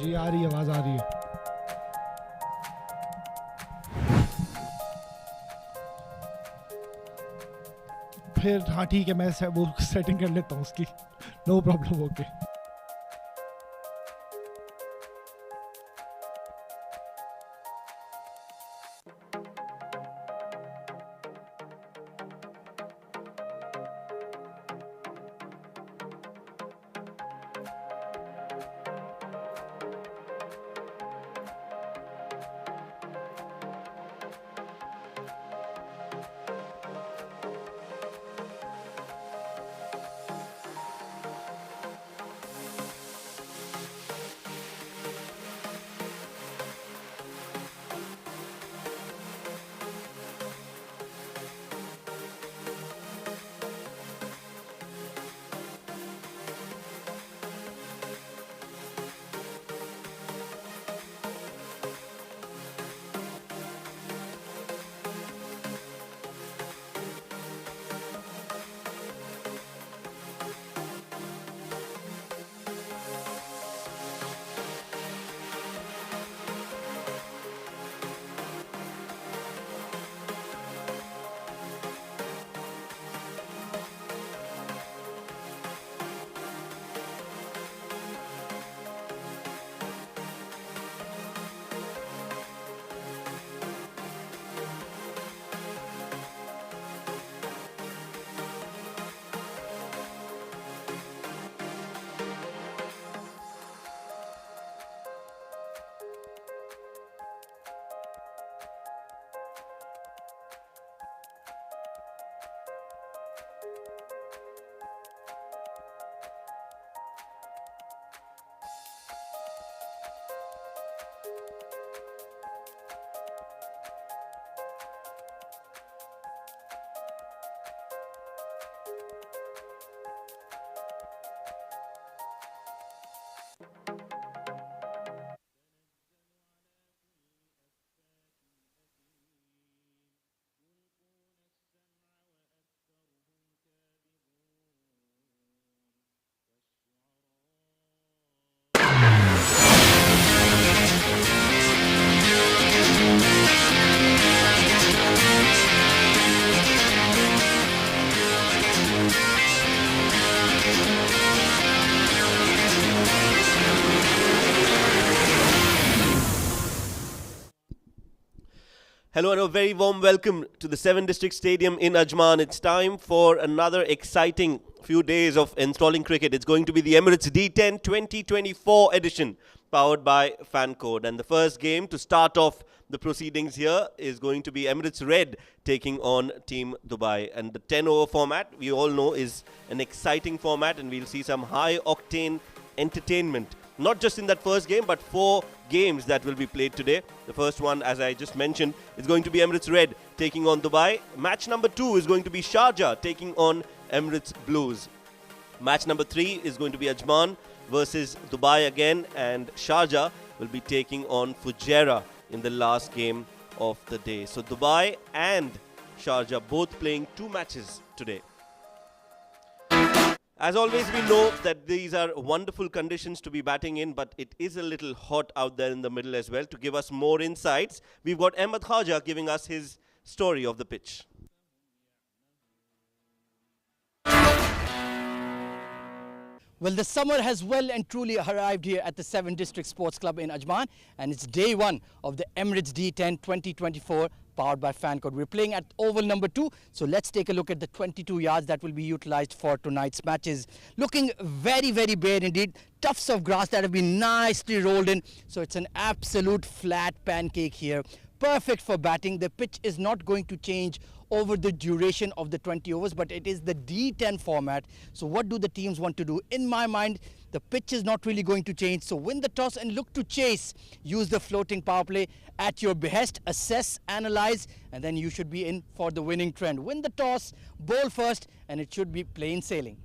जी आ रही है, आवाज आ रही है। फिर हाँ ठीक है, मैं वो सेटिंग कर लेता हूँ उसकी, no problem. Okay Hello and a very warm welcome to the 7 District Stadium in Ajman. It's time for another exciting few days of installing cricket. It's going to be the Emirates D10 2024 edition, powered by FanCode. And the first game to start off the proceedings here is going to be Emirates Red taking on Team Dubai. And the 10-over format, we all know, is an exciting format, and we'll see some high-octane entertainment. Not just in that first game, but 4 games that will be played today. The first one, as I just mentioned, is going to be Emirates Red taking on Dubai. Match number 2 is going to be Sharjah taking on Emirates Blues. Match number 3 is going to be Ajman versus Dubai again, and Sharjah will be taking on Fujairah in the last game of the day. So Dubai and Sharjah both playing 2 matches today. As always, we know that these are wonderful conditions to be batting in, but it is a little hot out there in the middle as well. To give us more insights, we've got Ahmed Khaja giving us his story of the pitch. Well, the summer has well and truly arrived here at the 7 District Sports Club in Ajman, and it's day 1 of the Emirates D10 2024 powered by FanCode. We're playing at oval number 2, so let's take a look at the 22 yards that will be utilized for tonight's matches. Looking very, very bare indeed. Tufts of grass that have been nicely rolled in, so it's an absolute flat pancake here. Perfect for batting. The pitch is not going to change over the duration of the 20 overs, but it is the D10 format. So what do the teams want to do? In my mind, the pitch is not really going to change. So win the toss and look to chase. Use the floating power play at your behest. Assess, analyze, and then you should be in for the winning trend. Win the toss, bowl first, and it should be plain sailing.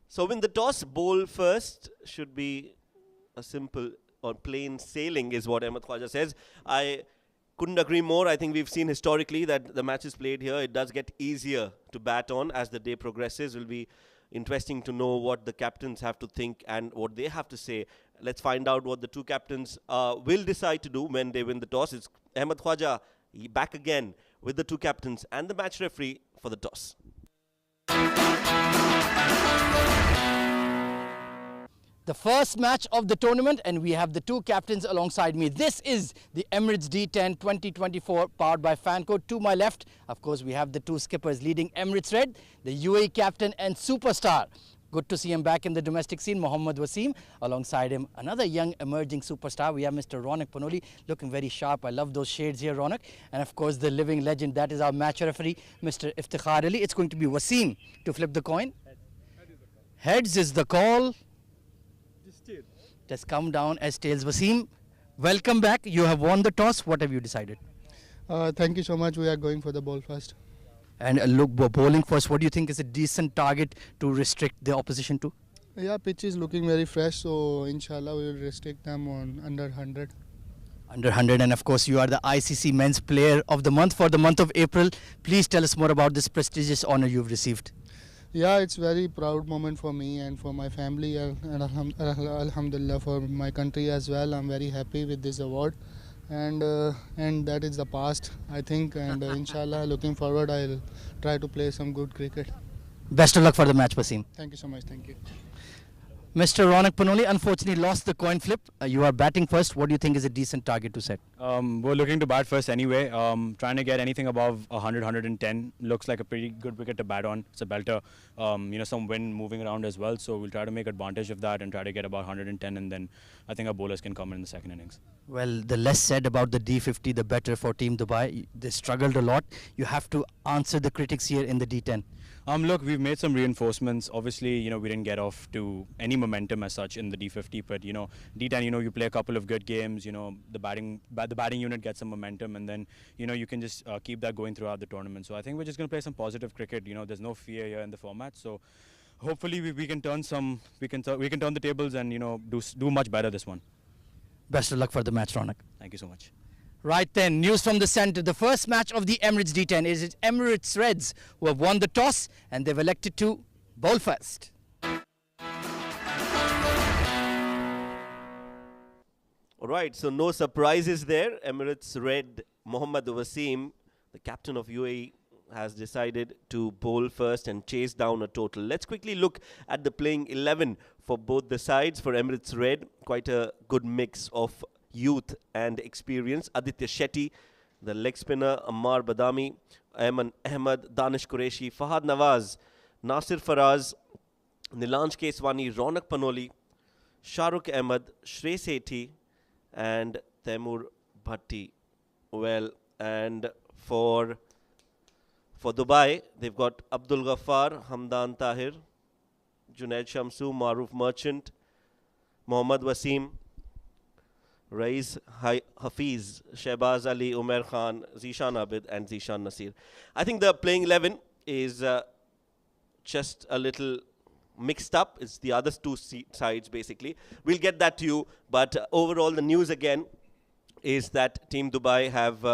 So win the toss, bowl first, should be a simple or plain sailing is what Ahmed Khaja says. I couldn't agree more. I think we've seen historically that the matches played here, it does get easier to bat on as the day progresses. Will be, interesting to know what the captains have to think and what they have to say. Let's find out what the two captains will decide to do when they win the toss. It's Ahmed Khwaja back again with the two captains and the match referee for the toss. The first match of the tournament, and we have the two captains alongside me. This is the Emirates D10 2024 powered by Fanco. To my left, of course, we have the two skippers leading Emirates Red, the UAE captain and superstar. Good to see him back in the domestic scene, Mohammad Wasim. Alongside him, another young emerging superstar. We have Mr. Ronak Panoli, looking very sharp. I love those shades here, Ronak. And of course, the living legend, that is our match referee, Mr. Iftikhar Ali. It's going to be Wasim to flip the coin. Heads is the call. It has come down as tails. Wasim, welcome back. You have won the toss. What have you decided? Thank you so much. We are going for the ball first. And look, bowling first, what do you think is a decent target to restrict the opposition to? Yeah, pitch is looking very fresh, so inshallah we will restrict them on under 100. Under 100, and of course you are the ICC Men's Player of the Month for the month of April. Please tell us more about this prestigious honor you've received. Yeah, it's very proud moment for me and for my family, and alhamdulillah for my country as well. I'm very happy with this award, and that is the past, I think, and inshallah looking forward I'll try to play some good cricket. Best of luck for the match, Wasim. Thank you so much. Thank you. Mr. Ronak Panoli unfortunately lost the coin flip. You are batting first. What do you think is a decent target to set? We're looking to bat first anyway. Trying to get anything above 100, 110 looks like a pretty good wicket to bat on. It's a belter. Some wind moving around as well. So we'll try to make advantage of that and try to get about 110, and then I think our bowlers can come in the second innings. Well, the less said about the D50, the better for Team Dubai. They struggled a lot. You have to answer the critics here in the D10. Look, we've made some reinforcements. Obviously, we didn't get off to any momentum as such in the D50, but D10, you play a couple of good games. The batting unit gets some momentum, and then you can just keep that going throughout the tournament. So I think we're just going to play some positive cricket. There's no fear here in the format. So hopefully we can turn the tables and do much better this one. Best of luck for the match, Ronak. Thank you so much. Right then, news from the centre. The first match of the Emirates D10 is Emirates Reds, who have won the toss and they've elected to bowl first. All right, so no surprises there. Emirates Red Mohammad Wasim, the captain of UAE, has decided to bowl first and chase down a total. Let's quickly look at the playing 11 for both the sides. For Emirates Red, quite a good mix of youth and experience. Aditya Shetty, the leg spinner, Ammar Badami, Ayman Ahmed, Danish Qureshi, Fahad Nawaz, Nasir Faraz, Nilanj Keswani, Ronak Panoli, Shahrukh Ahmed, Shrey Sethi, and Taimur Bhatti. Well, and for Dubai, they've got Abdul Ghaffar, Hamdan Tahir, Junaid Shamsu, Maruf Merchant, Mohammad Wasim, Rais Hafiz, Shehbaz Ali, Umair Khan, Zishan Abid, and Zishan Nasir. I think the playing 11 is just a little mixed up. It's the other two sides, basically. We'll get that to you. But overall, the news again is that Team Dubai have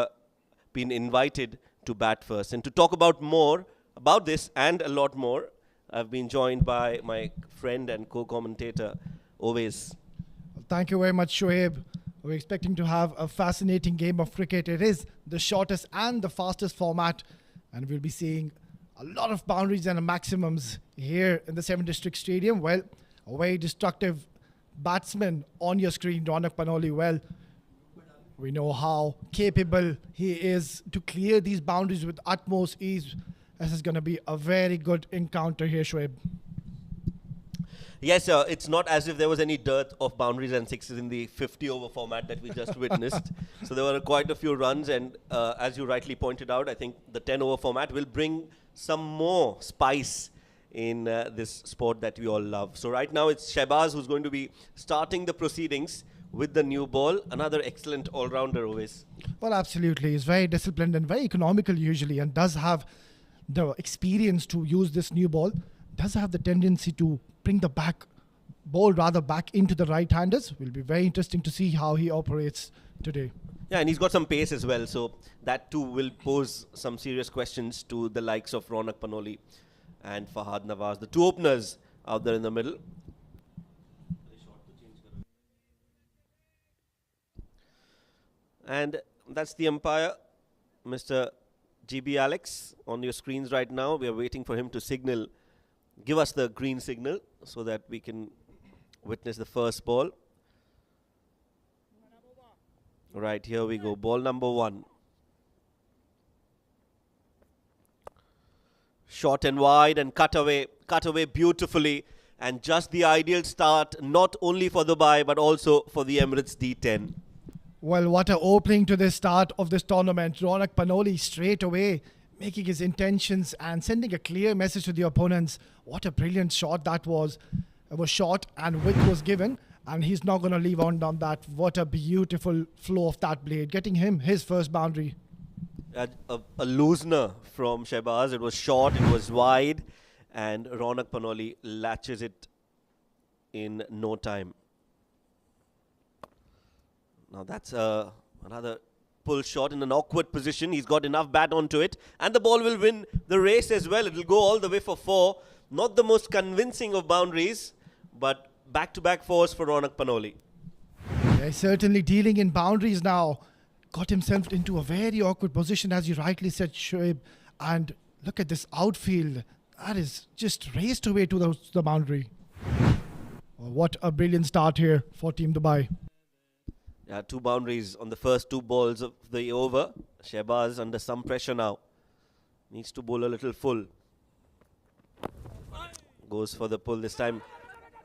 been invited to bat first. And to talk about more about this and a lot more, I've been joined by my friend and co-commentator, Oves. Thank you very much, Shoaib. We're expecting to have a fascinating game of cricket. It is the shortest and the fastest format, and we'll be seeing a lot of boundaries and maximums here in the 7 District Stadium. Well, a very destructive batsman on your screen, Ronak Panoli. Well, we know how capable he is to clear these boundaries with utmost ease. This is going to be a very good encounter here, Shoaib. Yes, it's not as if there was any dearth of boundaries and sixes in the 50-over format that we just witnessed. So there were quite a few runs, and as you rightly pointed out, I think the 10-over format will bring some more spice in this sport that we all love. So right now it's Shehbaz who's going to be starting the proceedings with the new ball. Another excellent all-rounder, always. Well, absolutely. He's very disciplined and very economical usually, and does have the experience to use this new ball. Does have the tendency to bring the ball back into the right-handers. Will be very interesting to see how he operates today. Yeah, and he's got some pace as well, so that too will pose some serious questions to the likes of Ronak Panoli. and Fahad Nawaz, the two openers out there in the middle. And that's the umpire, Mr. GB Alex, on your screens right now. We are waiting for him to signal, give us the green signal so that we can witness the first ball. Right, here we go. Ball number 1. Short and wide and cut away beautifully. And just the ideal start, not only for Dubai, but also for the Emirates D10. Well, what an opening to the start of this tournament. Ronak Panoli straight away making his intentions and sending a clear message to the opponents. What a brilliant shot that was. It was short and width was given, and he's not going to leave on that. What a beautiful flow of that blade, getting him his first boundary. A loosener from Shehbaz. It was short, it was wide, and Ronak Panoli latches it in no time. Now that's another pull shot in an awkward position. He's got enough bat onto it, and the ball will win the race as well. It will go all the way for 4. Not the most convincing of boundaries, but back-to-back 4s for Ronak Panoli. Yeah, he's certainly dealing in boundaries now. Got himself into a very awkward position, as you rightly said, Shoaib. And look at this outfield. That is just raced away to the boundary. What a brilliant start here for Team Dubai. Yeah, 2 boundaries on the first 2 balls of the over. Shehbaz under some pressure now. Needs to bowl a little full. Goes for the pull this time.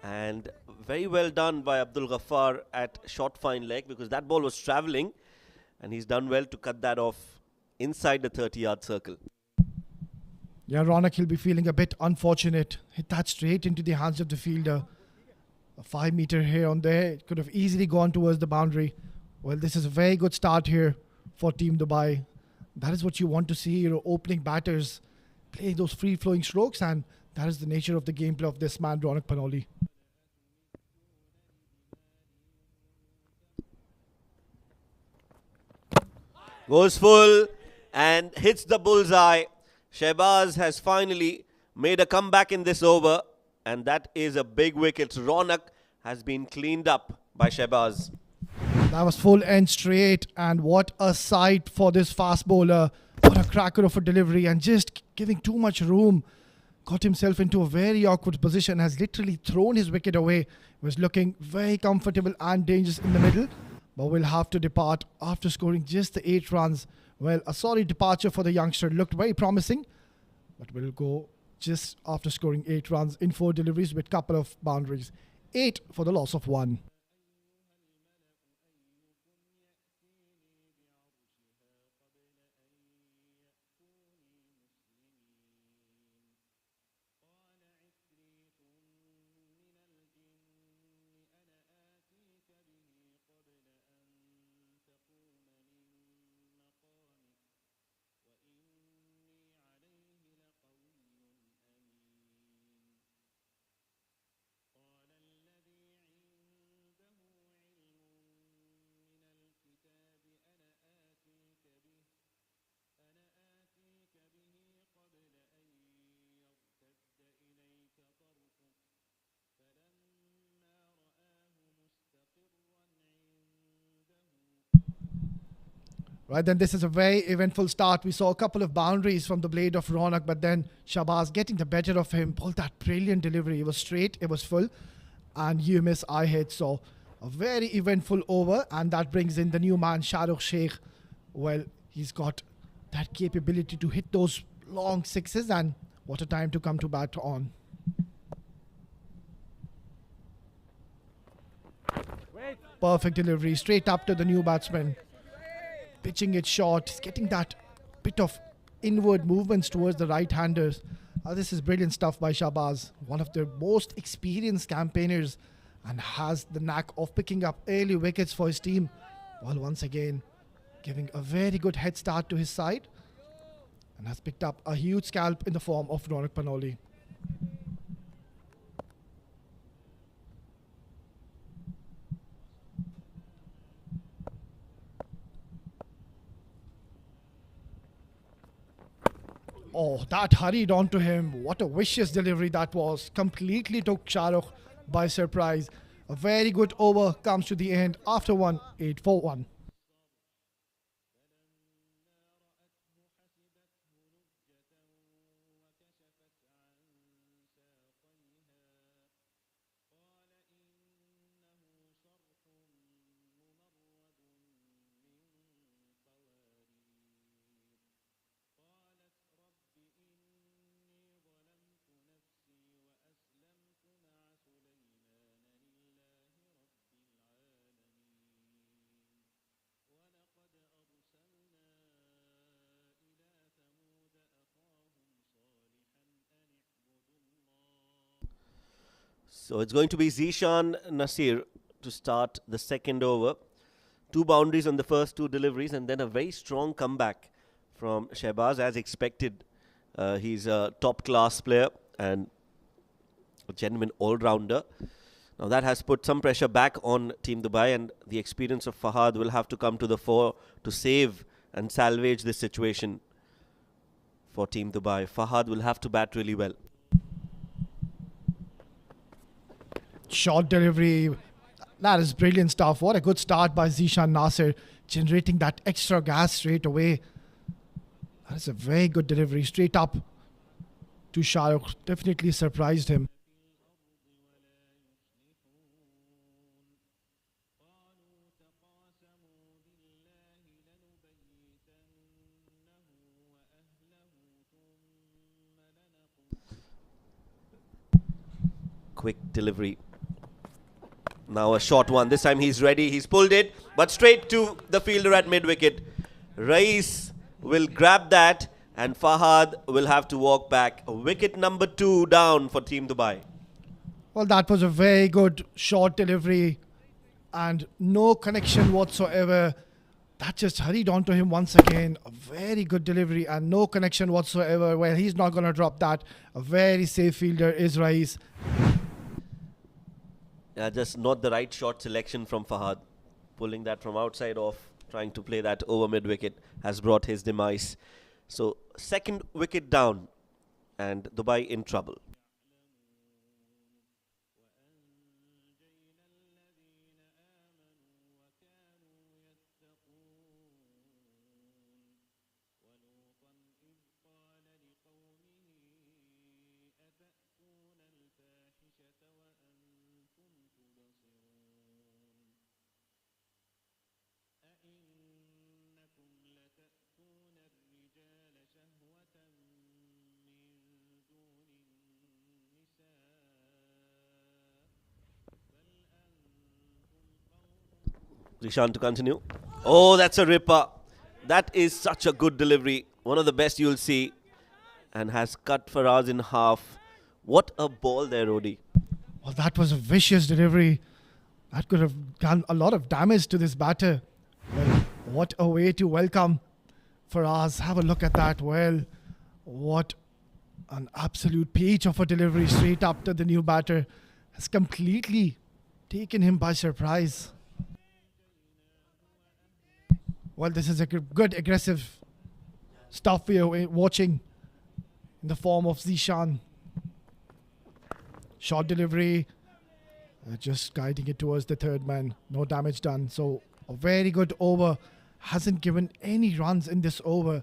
And very well done by Abdul Ghaffar at short fine leg, because that ball was travelling. And he's done well to cut that off inside the 30-yard circle. Yeah, Ronak, he'll be feeling a bit unfortunate. Hit that straight into the hands of the fielder. A 5-meter here on there. It could have easily gone towards the boundary. Well, this is a very good start here for Team Dubai. That is what you want to see, your opening batters playing those free-flowing strokes, and that is the nature of the gameplay of this man, Ronak Panoli. Goes full and hits the bullseye. Shehbaz has finally made a comeback in this over, and that is a big wicket. Ronak has been cleaned up by Shehbaz. That was full end straight, and what a sight for this fast bowler. What a cracker of a delivery, and just giving too much room. Got himself into a very awkward position, has literally thrown his wicket away. Was looking very comfortable and dangerous in the middle, but will have to depart after scoring just the 8 runs. Well, a solid departure for the youngster. Looked very promising, but will go just after scoring 8 runs in 4 deliveries with couple of boundaries. 8 for the loss of 1. Right, then this is a very eventful start. We saw a couple of boundaries from the blade of Ronak, but then Shehbaz getting the better of him. Pulled that brilliant delivery. It was straight, it was full, and you miss, I hit. So a very eventful over, and that brings in the new man, Shahrukh Sheikh. Well, he's got that capability to hit those long sixes, and what a time to come to bat on. Perfect delivery, straight up to the new batsman. Pitching it short, he's getting that bit of inward movements towards the right-handers. This is brilliant stuff by Shehbaz, one of the most experienced campaigners, and has the knack of picking up early wickets for his team, while once again giving a very good head start to his side, and has picked up a huge scalp in the form of Ronak Panoli. Oh, that hurried onto him. What a vicious delivery that was. Completely took Shahrukh by surprise. A very good over comes to the end after 1-8 for 1. So it's going to be Zishan Nasir to start the second over. 2 boundaries on the first 2 deliveries, and then a very strong comeback from Shehbaz as expected. He's a top class player and a genuine all-rounder. Now that has put some pressure back on Team Dubai, and the experience of Fahad will have to come to the fore to save and salvage this situation for Team Dubai. Fahad will have to bat really well. Short delivery. That is brilliant stuff. What a good start by Zishan Nasir, generating that extra gas straight away. That is a very good delivery, straight up to Shahrukh. Definitely surprised him. Quick delivery. Now a short one. This time he's ready. He's pulled it, but straight to the fielder at mid-wicket. Rais will grab that, and Fahad will have to walk back. Wicket number 2 down for Team Dubai. Well, that was a very good short delivery and no connection whatsoever. That just hurried onto him once again. A very good delivery and no connection whatsoever. Well, he's not going to drop that. A very safe fielder is Rais. Just not the right shot selection from Fahad. Pulling that from outside off, trying to play that over mid-wicket has brought his demise. So, second wicket down and Dubai in trouble. Rishan to continue. Oh, that's a ripper. That is such a good delivery. One of the best you'll see. And has cut Faraz in half. What a ball there, Rodi. Well, that was a vicious delivery. That could have done a lot of damage to this batter. Well, what a way to welcome Faraz. Have a look at that. Well, what an absolute peach of a delivery straight up to the new batter. Has completely taken him by surprise. Well, this is a good aggressive stuff we are watching in the form of Zishan. Short delivery, just guiding it towards the third man. No damage done. So a very good over. Hasn't given any runs in this over.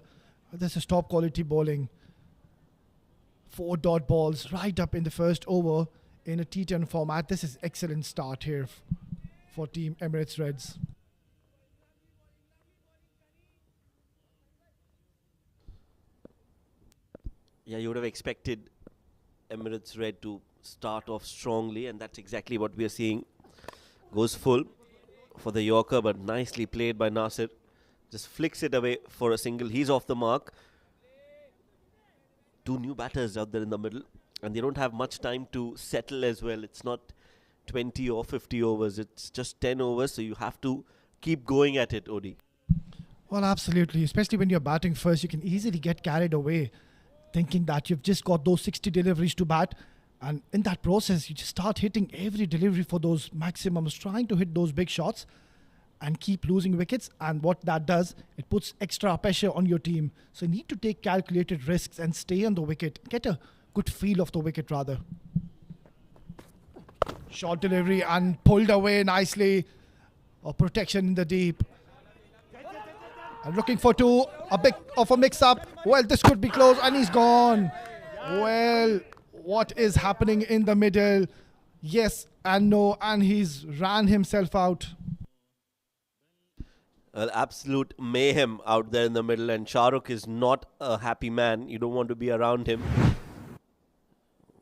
This is top quality bowling. 4 dot balls right up in the first over in a T10 format. This is excellent start here for Team Emirates Reds. Yeah, you would have expected Emirates Red to start off strongly, and that's exactly what we are seeing. Goes full for the Yorker, but nicely played by Nasir. Just flicks it away for a single. He's off the mark. 2 new batters out there in the middle, and they don't have much time to settle as well. It's not 20 or 50 overs. It's just 10 overs, so you have to keep going at it, Odi. Well, absolutely. Especially when you're batting first, you can easily get carried away thinking that you've just got those 60 deliveries to bat. And in that process, you just start hitting every delivery for those maximums, trying to hit those big shots. and keep losing wickets. And what that does, it puts extra pressure on your team. So you need to take calculated risks and stay on the wicket. Get a good feel of the wicket rather. Short delivery and pulled away nicely. A protection in the deep. And looking for two. A bit of a mix-up. Well, this could be close and he's gone. Well, what is happening in the middle? Yes and no, and he's ran himself out. Well, absolute mayhem out there in the middle, and Shahrukh is not a happy man. You don't want to be around him.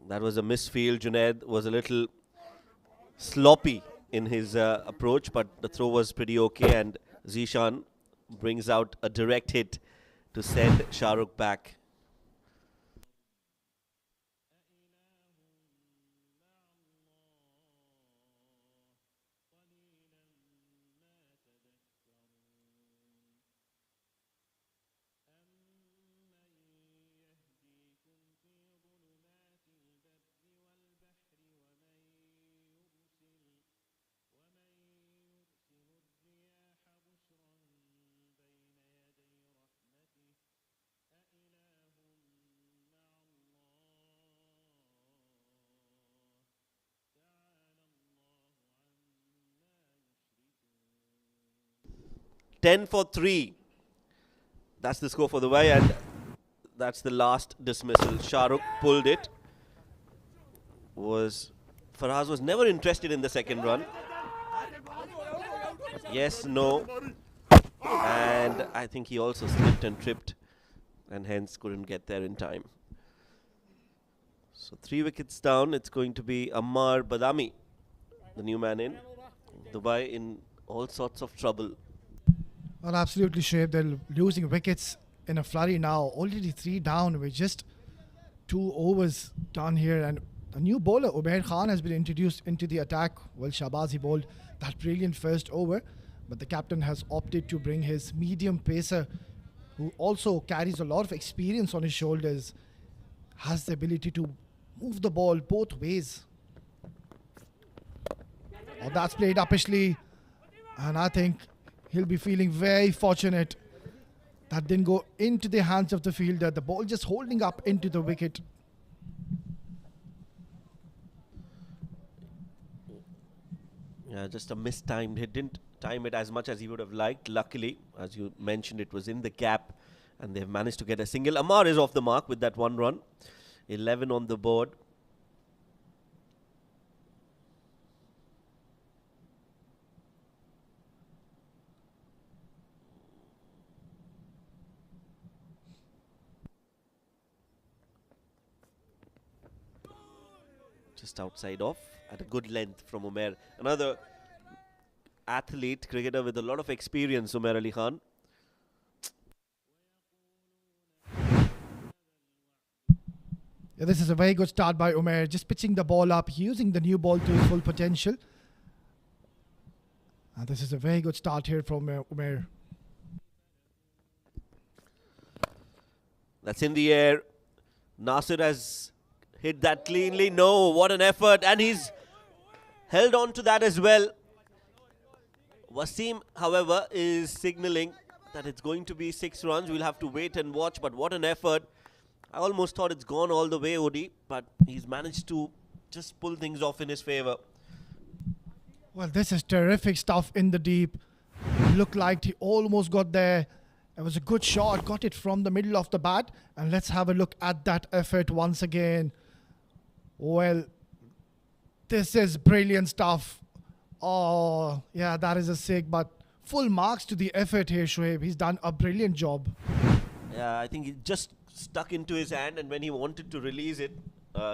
That was a misfield. Junaid was a little sloppy in his approach, but the throw was pretty okay, and Zishan brings out a direct hit to send Shahrukh back. Ten for 3. That's the score for the way, and that's the last dismissal. Shahrukh pulled it. Faraz was never interested in the second run. Yes, no. And I think he also slipped and tripped and hence couldn't get there in time. So 3 wickets down. It's going to be Ammar Badami, the new man in. Dubai in all sorts of trouble. Well, absolutely, Shoaib. They're losing wickets in a flurry now. Already 3 down with just 2 overs done here. And a new bowler, Umair Khan, has been introduced into the attack. Well, Shahbaz, he bowled that brilliant first over. But the captain has opted to bring his medium pacer, who also carries a lot of experience on his shoulders. Has the ability to move the ball both ways. Oh, that's played uppishly. And I think he'll be feeling very fortunate that didn't go into the hands of the fielder. The ball just holding up into the wicket. Yeah, just a mistimed. He didn't time it as much as he would have liked. Luckily, as you mentioned, it was in the gap and they've managed to get a single. Ammar is off the mark with that 1 run. 11 on the board. Just outside off at a good length from Umair. Another athlete, cricketer with a lot of experience, Umair Ali Khan. Yeah, this is a very good start by Umair. Just pitching the ball up, using the new ball to its full potential. And this is a very good start here from Umair. That's in the air. Nasir has hit that cleanly. No, what an effort. And he's held on to that as well. Wasim, however, is signalling that it's going to be 6 runs. We'll have to wait and watch, but what an effort. I almost thought it's gone all the way, Odi, but he's managed to just pull things off in his favour. Well, this is terrific stuff in the deep. Looked like he almost got there. It was a good shot, got it from the middle of the bat. And let's have a look at that effort once again. Well, this is brilliant stuff. Oh, yeah, that is a sick, but full marks to the effort here, Shoaib. He's done a brilliant job. Yeah, I think it just stuck into his hand, and when he wanted to release it,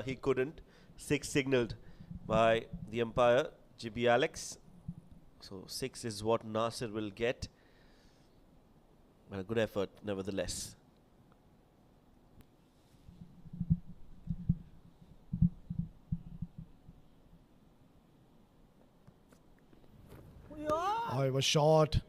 he couldn't. 6 signalled by the umpire, GB Alex. So 6 is what Nasir will get. But a good effort, nevertheless. Oh, it was short.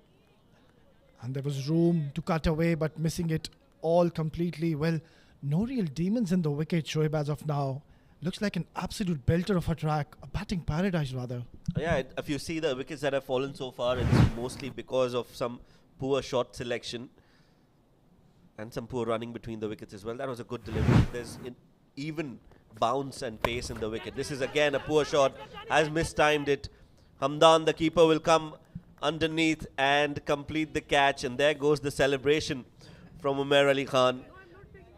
And there was room to cut away, but missing it all completely. Well, no real demons in the wicket, Shoaib, as of now. Looks like an absolute belter of a track, a batting paradise rather. Yeah, if you see the wickets that have fallen so far, it's mostly because of some poor shot selection and some poor running between the wickets as well. That was a good delivery. There's an even bounce and pace in the wicket. This is again a poor shot, has mistimed it. Hamdan, the keeper, will come underneath and complete the catch, and there goes the celebration from Umair Ali Khan.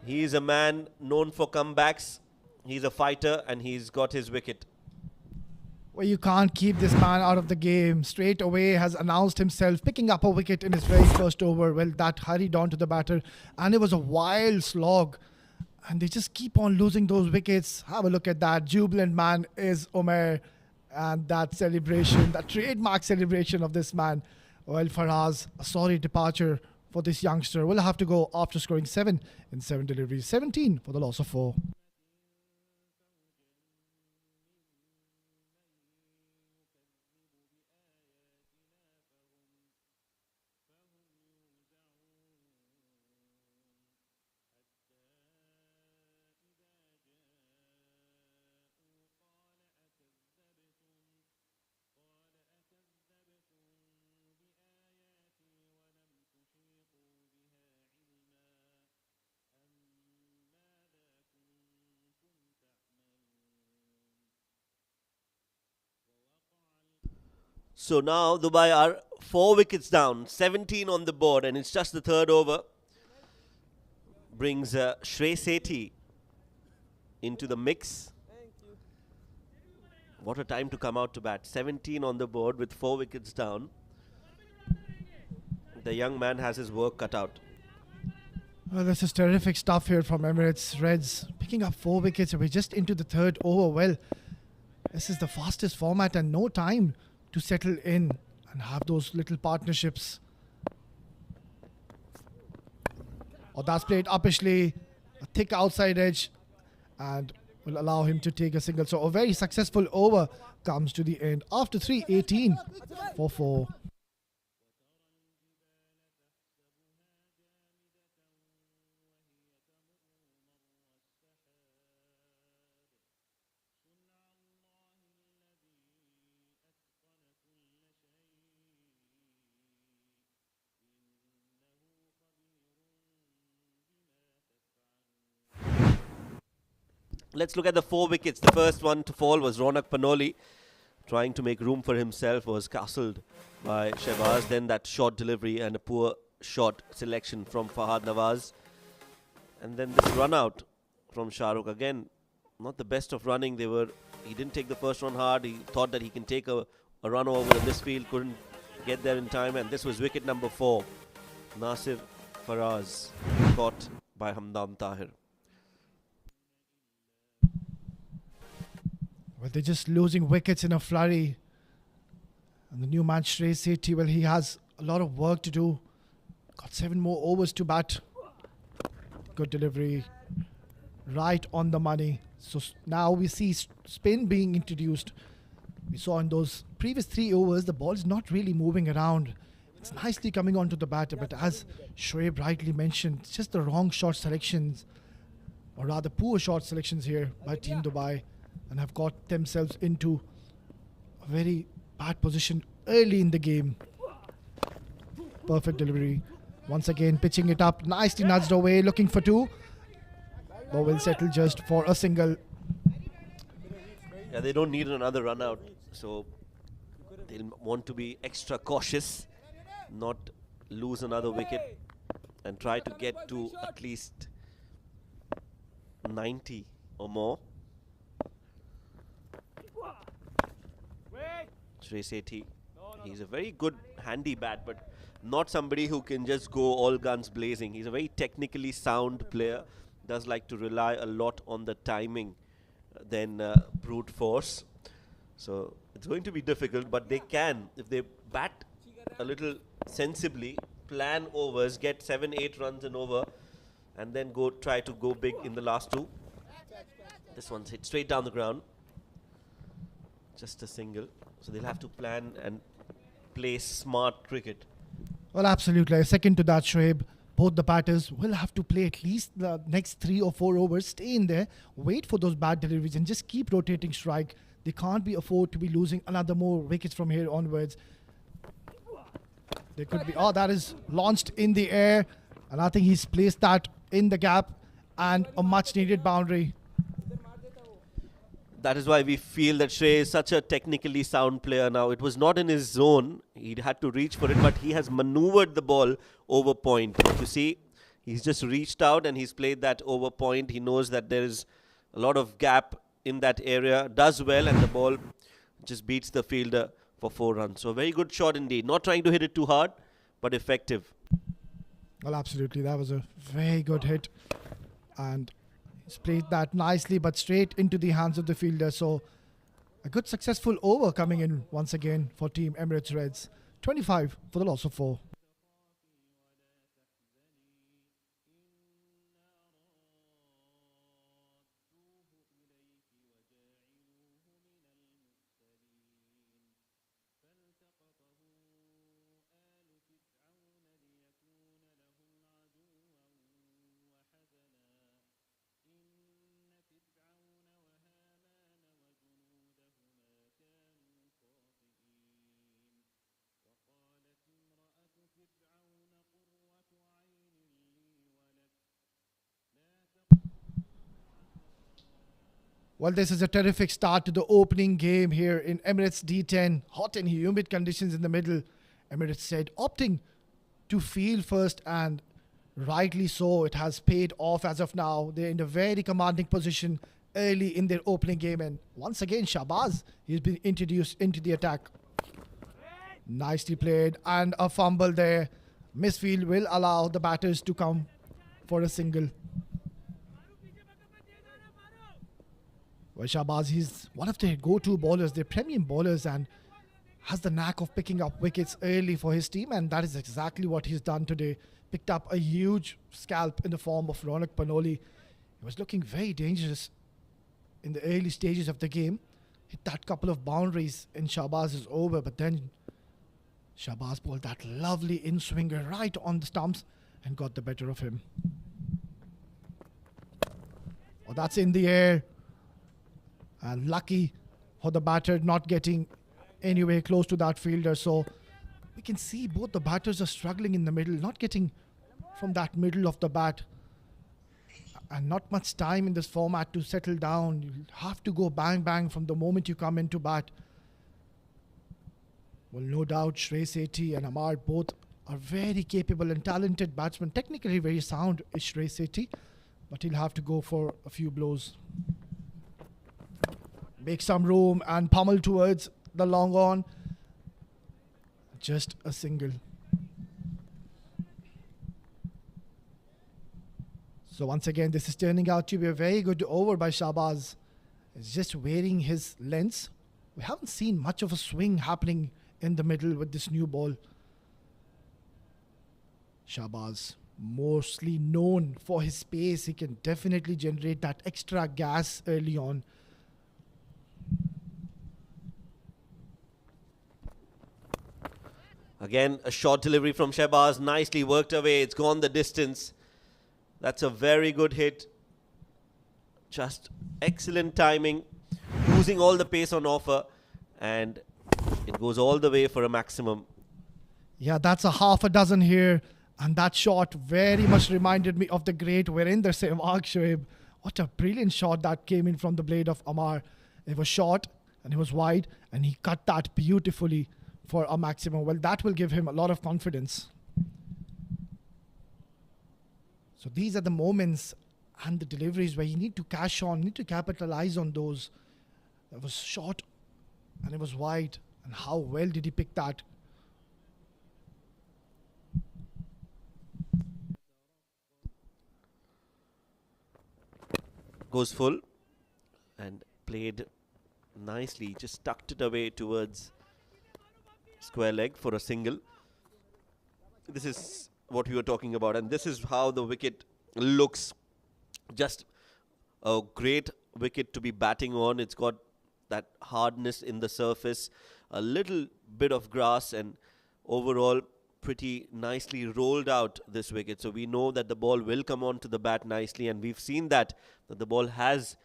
He is a man known for comebacks. He's a fighter and he's got his wicket. Well, you can't keep this man out of the game. Straight away has announced himself picking up a wicket in his very first over. Well, that hurried on to the batter and it was a wild slog. And they just keep on losing those wickets. Have a look at that. Jubilant man is Umair. And that celebration, that trademark celebration of this man. Well, Faraz, a sorry departure for this youngster. Will have to go after scoring 7 in 7 deliveries. 17 for the loss of 4. So now Dubai are 4 wickets down, 17 on the board, and it's just the third over. Brings Shrey Sethi into the mix. What a time to come out to bat. 17 on the board with 4 wickets down. The young man has his work cut out. Well, this is terrific stuff here from Emirates Reds. Picking up 4 wickets and we're just into the third over. Well, this is the fastest format and no time to settle in and have those little partnerships. Oh, that's played uppishly, a thick outside edge, and will allow him to take a single. So a very successful over comes to the end after 3:18 for 4. Let's look at the 4 wickets. The first one to fall was Ronak Panoli, trying to make room for himself, was castled by Shehbaz. Then that short delivery and a poor shot selection from Fahad Nawaz. And then this run out from Shahrukh. Again, not the best of running. He didn't take the first one hard. He thought that he can take a run over in this field. Couldn't get there in time. And this was wicket number 4. Nasir Faraz caught by Hamdan Tahir. Well, they're just losing wickets in a flurry. And the new man, Shrey Sethi, well, he has a lot of work to do. Got 7 more overs to bat. Good delivery. Right on the money. So now we see spin being introduced. We saw in those previous 3 overs, the ball is not really moving around. It's nicely coming onto the batter, but as Shoaib rightly mentioned, it's just the wrong shot selections, or rather poor shot selections here by Team Dubai, and have got themselves into a very bad position early in the game. Perfect delivery. Once again, pitching it up, nicely nudged away, looking for 2. But will settle just for a single. Yeah, they don't need another run out, so they'll want to be extra cautious, not lose another wicket, and try to get to at least 90 or more. Shrey Sethi, he's a very good handy bat, but not somebody who can just go all guns blazing. He's a very technically sound player, does like to rely a lot on the timing than brute force. So it's going to be difficult, but they can, if they bat a little sensibly, plan overs, get 7-8 runs an over, and then try to go big in the last 2. This one's hit straight down the ground. Just a single. So they'll have to plan and play smart cricket. Well, absolutely. A second to that, Shoaib. Both the batters will have to play at least the next 3 or 4 overs, stay in there, wait for those bad deliveries and just keep rotating strike. They can't be afford to be losing another more wickets from here onwards. There could be, oh, that is launched in the air, and I think he's placed that in the gap, and a much needed boundary. That is why we feel that Shrey is such a technically sound player now. It was not in his zone. He had to reach for it, but he has maneuvered the ball over point. You see, he's just reached out and he's played that over point. He knows that there is a lot of gap in that area, does well, and the ball just beats the fielder for 4 runs. So a very good shot indeed. Not trying to hit it too hard, but effective. Well, absolutely. That was a very good hit. And he's played that nicely, but straight into the hands of the fielder. So a good successful over coming in once again for Team Emirates Reds. 25 for the loss of 4. Well, this is a terrific start to the opening game here in Emirates D10. Hot and humid conditions in the middle. Emirates said opting to field first, and rightly so. It has paid off as of now. They're in a very commanding position early in their opening game. And once again, Shahbaz, he's been introduced into the attack. Nicely played, and a fumble there. Misfield will allow the batters to come for a single. Well, Shahbaz, he's one of their go-to bowlers, their premium bowlers, and has the knack of picking up wickets early for his team, and that is exactly what he's done today. Picked up a huge scalp in the form of Ronak Panoli. He was looking very dangerous in the early stages of the game. Hit that couple of boundaries in Shahbaz's over, but then Shahbaz bowled that lovely in-swinger right on the stumps and got the better of him. Oh, that's in the air. And lucky for the batter not getting anywhere close to that fielder. So we can see both the batters are struggling in the middle, not getting from that middle of the bat. And not much time in this format to settle down. You have to go bang bang from the moment you come into bat. Well, no doubt Shrey Sethi and Amar both are very capable and talented batsmen. Technically very sound is Shrey Sethi, but he'll have to go for a few blows. Make some room and pummel towards the long on. Just a single. So once again, this is turning out to be a very good over by Shahbaz. He's just wearing his lengths. We haven't seen much of a swing happening in the middle with this new ball. Shahbaz, mostly known for his pace. He can definitely generate that extra gas early on. Again, a short delivery from Shahbaz. Nicely worked away. It's gone the distance. That's a very good hit. Just excellent timing. Using all the pace on offer. And it goes all the way for a maximum. Yeah, that's a half a dozen here. And that shot very much reminded me of the great Virender Sehwag, Shoaib. What a brilliant shot that came in from the blade of Amar. It was short and it was wide. And he cut that beautifully for a maximum. Well, that will give him a lot of confidence. So these are the moments and the deliveries where you need to cash on, need to capitalize on those. It was short and it was wide. And how well did he pick that? Goes full and played nicely. Just tucked it away towards square leg for a single. This is what we were talking about, and this is how the wicket looks. Just a great wicket to be batting on. It's got that hardness in the surface, a little bit of grass, and overall pretty nicely rolled out this wicket. So we know that the ball will come onto the bat nicely, and we've seen that the ball has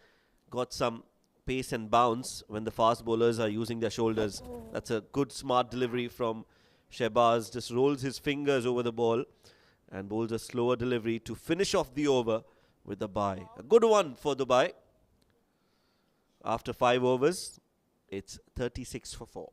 got some pace and bounce when the fast bowlers are using their shoulders. That's a good smart delivery from Shehbaz. Just rolls his fingers over the ball and bowls a slower delivery to finish off the over with the bye. A good one for Dubai. After 5 overs, it's 36 for 4.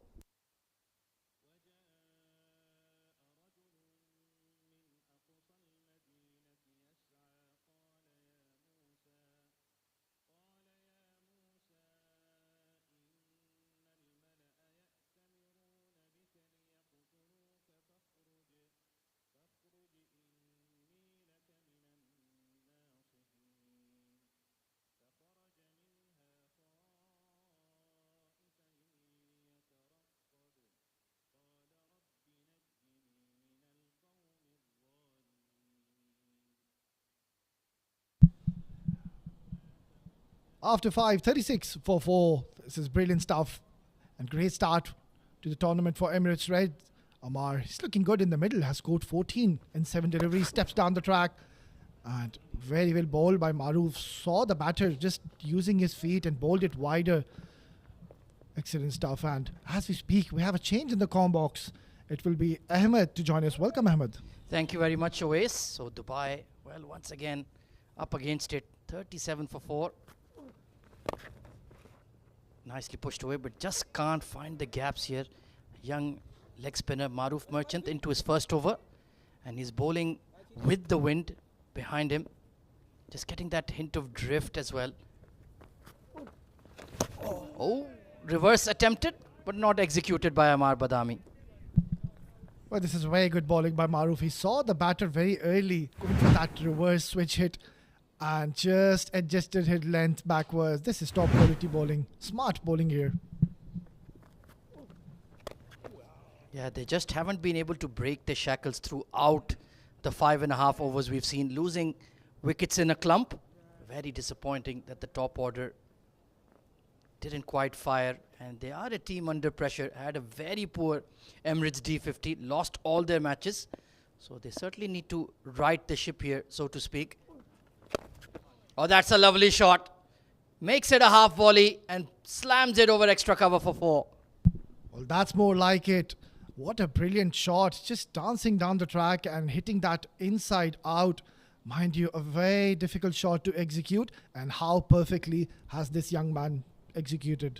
After 5, 36 for 4. This is brilliant stuff and great start to the tournament for Emirates Red. Amar, he's looking good in the middle, has scored 14 in 7 deliveries, steps down the track and very well bowled by Maroof. Saw the batter just using his feet and bowled it wider. Excellent stuff. And as we speak, we have a change in the comm box. It will be Ahmed to join us. Welcome, Ahmed. Thank you very much, Oais. So Dubai, well, once again, up against it, 37 for 4. Nicely pushed away, but just can't find the gaps here. Young leg spinner Maroof Merchant into his first over, and he's bowling with the wind behind him. Just getting that hint of drift as well. Oh, reverse attempted, but not executed by Amar Badami. Well, this is very good bowling by Maroof. He saw the batter very early going for that reverse switch hit and just adjusted his length backwards. This is top quality bowling. Smart bowling here. Yeah, they just haven't been able to break the shackles throughout the 5.5 overs we've seen. Losing wickets in a clump. Very disappointing that the top order didn't quite fire. And they are a team under pressure. Had a very poor Emirates D50. Lost all their matches. So they certainly need to right the ship here, so to speak. Oh, that's a lovely shot. Makes it a half volley and slams it over extra cover for 4. Well, that's more like it. What a brilliant shot. Just dancing down the track and hitting that inside out. Mind you, a very difficult shot to execute. And how perfectly has this young man executed.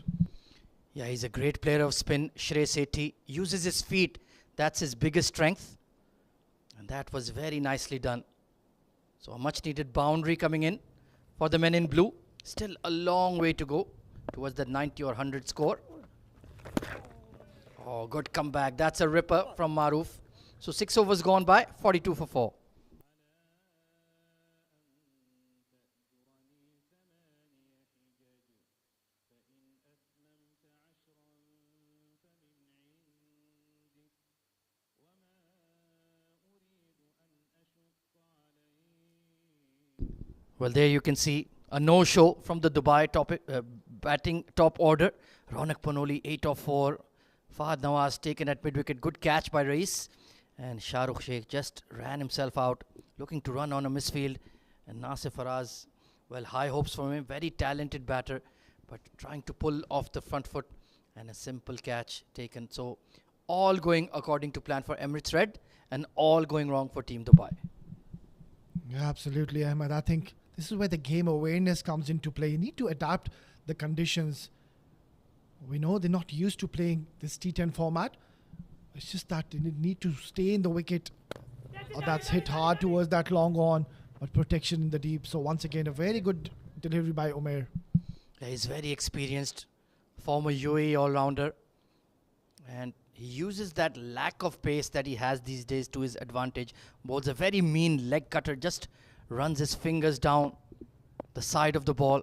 Yeah, he's a great player of spin. Shrey Sethi uses his feet. That's his biggest strength. And that was very nicely done. So a much needed boundary coming in for the men in blue. Still a long way to go towards the 90 or 100 score. Oh, good comeback. That's a ripper from Maroof. So 6 overs gone by, 42 for 4. Well, there you can see a no-show from the Dubai batting top order. Ronak Panoli, 8 of 4. Fahad Nawaz taken at mid-wicket. Good catch by Rais. And Shahrukh Sheikh just ran himself out, looking to run on a misfield. And Nasir Faraz, well, high hopes for him. Very talented batter, but trying to pull off the front foot. And a simple catch taken. So all going according to plan for Emirates Red and all going wrong for Team Dubai. Yeah, absolutely, Ahmed. I think this is where the game awareness comes into play. You need to adapt the conditions. We know they're not used to playing this T10 format. It's just that they need to stay in the wicket. That's hit hard towards that long on, but protection in the deep. So once again, a very good delivery by Umair. Yeah, he's very experienced, former UAE all-rounder. And he uses that lack of pace that he has these days to his advantage. Bowls a very mean leg cutter, just runs his fingers down the side of the ball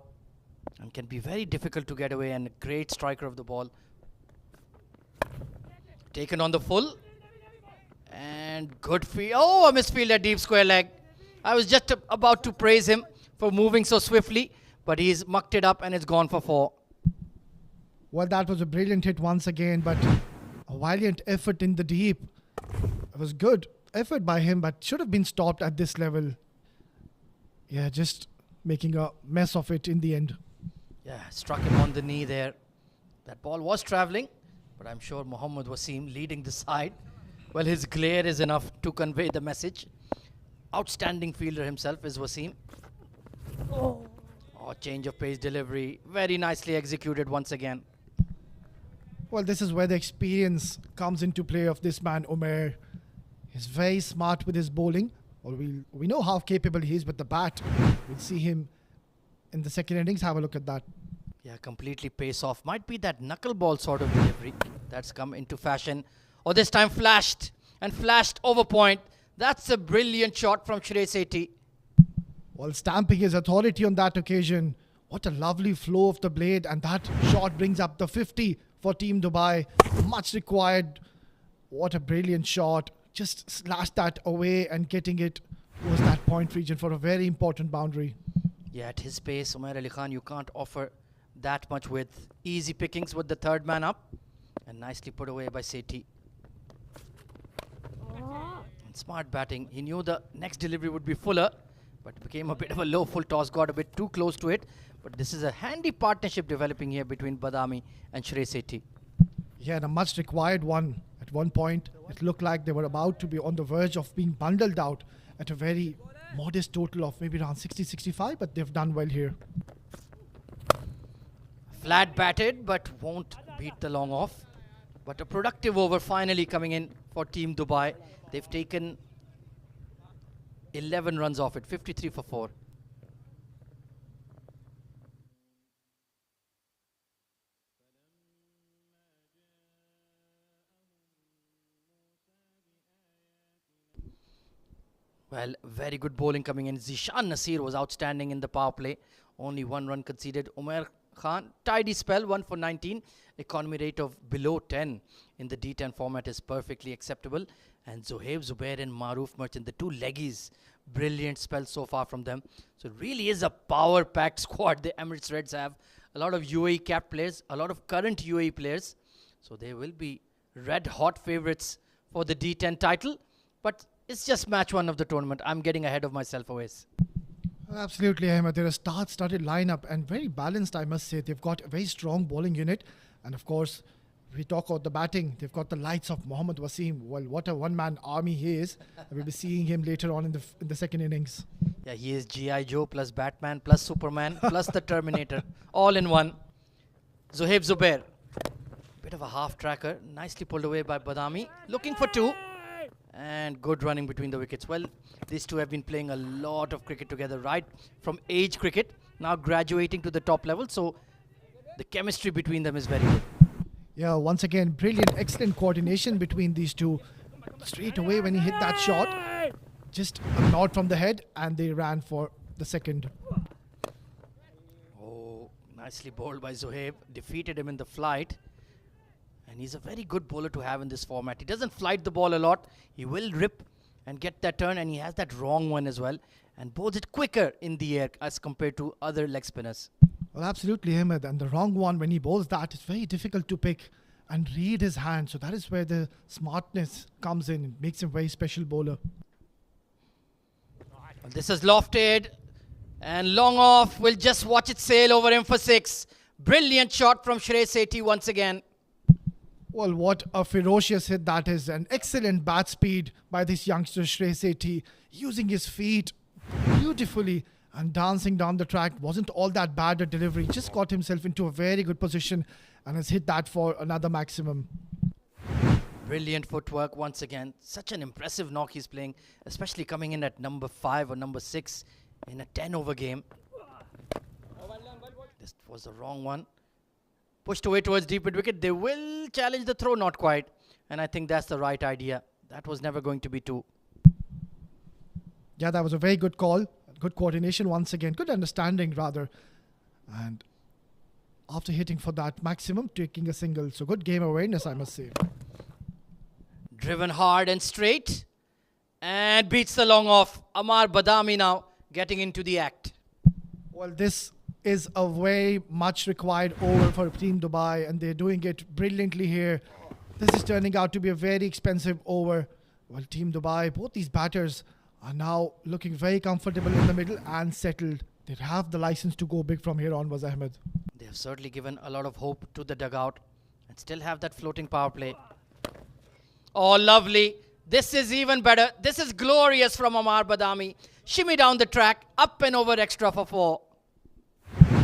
and can be very difficult to get away, and a great striker of the ball. Taken on the full and good field. Oh, a misfield at deep square leg. I was just about to praise him for moving so swiftly, but he's mucked it up and it's gone for 4. Well, that was a brilliant hit once again, but a valiant effort in the deep. was good effort by him, but should have been stopped at this level. Yeah, just making a mess of it in the end. Yeah, struck him on the knee there. That ball was travelling, but I'm sure Mohammad Wasim leading the side. Well, his glare is enough to convey the message. Outstanding fielder himself is Wasim. Oh, change of pace delivery. Very nicely executed once again. Well, this is where the experience comes into play of this man, Umair. He's very smart with his bowling. Well, we know how capable he is with the bat. We'll see him in the second innings. Have a look at that. Yeah, completely pace off. Might be that knuckleball sort of delivery that's come into fashion. Or this time flashed over point. That's a brilliant shot from Shrey Sethi. While stamping his authority on that occasion. What a lovely flow of the blade, and that shot brings up the 50 for Team Dubai. Much required. What a brilliant shot. Just slashed that away and getting it towards that point region for a very important boundary. Yeah, at his pace, Umair Ali Khan, you can't offer that much width. Easy pickings with the third man up. And nicely put away by Sethi. And smart batting. He knew the next delivery would be fuller, but it became a bit of a low full toss, got a bit too close to it. But this is a handy partnership developing here between Badami and Shrey Sethi. Yeah, and a much required one. At one point, it looked like they were about to be on the verge of being bundled out at a very modest total of maybe around 60-65, but they've done well here. Flat batted, but won't beat the long off. But a productive over finally coming in for Team Dubai. They've taken 11 runs off it, 53 for 4. Well, very good bowling coming in. Zishan Nasir was outstanding in the power play. Only 1 run conceded. Umair Khan, tidy spell, 1 for 19. Economy rate of below 10 in the D10 format is perfectly acceptable. And Zohaib Zubair and Maroof Merchant, the two leggies, brilliant spell so far from them. So it really is a power-packed squad the Emirates Reds have. A lot of UAE capped players, a lot of current UAE players. So they will be red-hot favourites for the D10 title. But it's just match 1 of the tournament. I'm getting ahead of myself always. Absolutely, Ahmed. They're a star-studded lineup and very balanced, I must say. They've got a very strong bowling unit. And of course, if we talk about the batting, they've got the lights of Mohammad Wasim. Well, what a one-man army he is. We'll be seeing him later on in the second innings. Yeah, he is G.I. Joe plus Batman plus Superman plus the Terminator. All in one. Zohaib Zubair. Bit of a half-tracker. Nicely pulled away by Badami. Looking for 2. And good running between the wickets. Well, these two have been playing a lot of cricket together, right from age cricket, now graduating to the top level. So the chemistry between them is very good. Yeah, once again, brilliant, excellent coordination between these two. Straight away when he hit that shot, just a nod from the head, and they ran for the second. Oh, nicely bowled by Zohaib. Defeated him in the flight. And he's a very good bowler to have in this format. He doesn't flight the ball a lot. He will rip and get that turn, and he has that wrong one as well. And bowls it quicker in the air as compared to other leg spinners. Well, absolutely, Ahmed. And the wrong one, when he bowls that, it's very difficult to pick and read his hand. So that is where the smartness comes in. It makes him a very special bowler. Well, this is lofted. And long off. We'll just watch it sail over him for 6. Brilliant shot from Shrey Sethi once again. Well, what a ferocious hit that is. An excellent bat speed by this youngster Shrey Sethi, using his feet beautifully and dancing down the track. Wasn't all that bad a delivery. Just got himself into a very good position and has hit that for another maximum. Brilliant footwork once again. Such an impressive knock he's playing, especially coming in at number 5 or number 6 in a 10-over game. This was the wrong one. Pushed away towards deep mid wicket. They will challenge the throw, not quite. And I think that's the right idea. That was never going to be 2. Yeah, that was a very good call. Good coordination once again. Good understanding, rather. And after hitting for that maximum, taking a single. So good game awareness, I must say. Driven hard and straight. And beats the long off. Amar Badami now getting into the act. Well, this is a very much required over for Team Dubai, and they're doing it brilliantly here. This is turning out to be a very expensive over. Well, Team Dubai, both these batters are now looking very comfortable in the middle and settled. They have the license to go big from here onwards, Ahmed. They have certainly given a lot of hope to the dugout and still have that floating power play. Oh, lovely. This is even better. This is glorious from Amar Badami. Shimmy down the track, up and over extra for 4.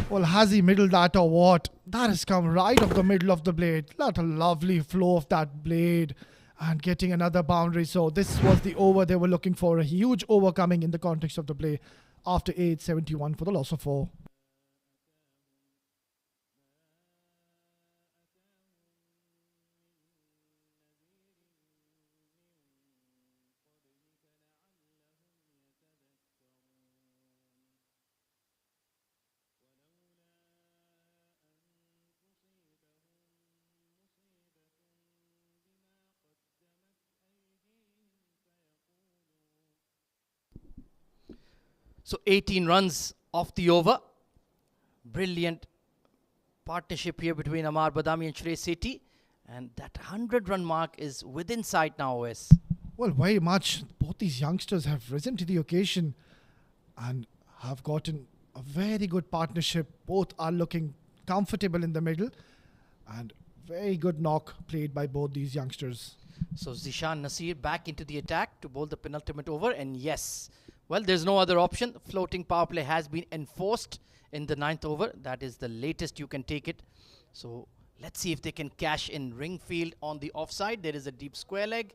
Well, has he middled that or what? That has come right off the middle of the blade. What a lovely flow of that blade. And getting another boundary. So this was the over they were looking for. A huge over coming in the context of the play after 871 for the loss of 4. So 18 runs off the over. Brilliant partnership here between Amar Badami and Shrey Sethi. And that 100-run mark is within sight now, OS. Well, very much. Both these youngsters have risen to the occasion and have gotten a very good partnership. Both are looking comfortable in the middle and very good knock played by both these youngsters. So Zishan Nasir back into the attack to bowl the penultimate over. And yes, well, there's no other option. Floating power play has been enforced in the 9th over. That is the latest you can take it. So let's see if they can cash in Ringfield on the offside. There is a deep square leg.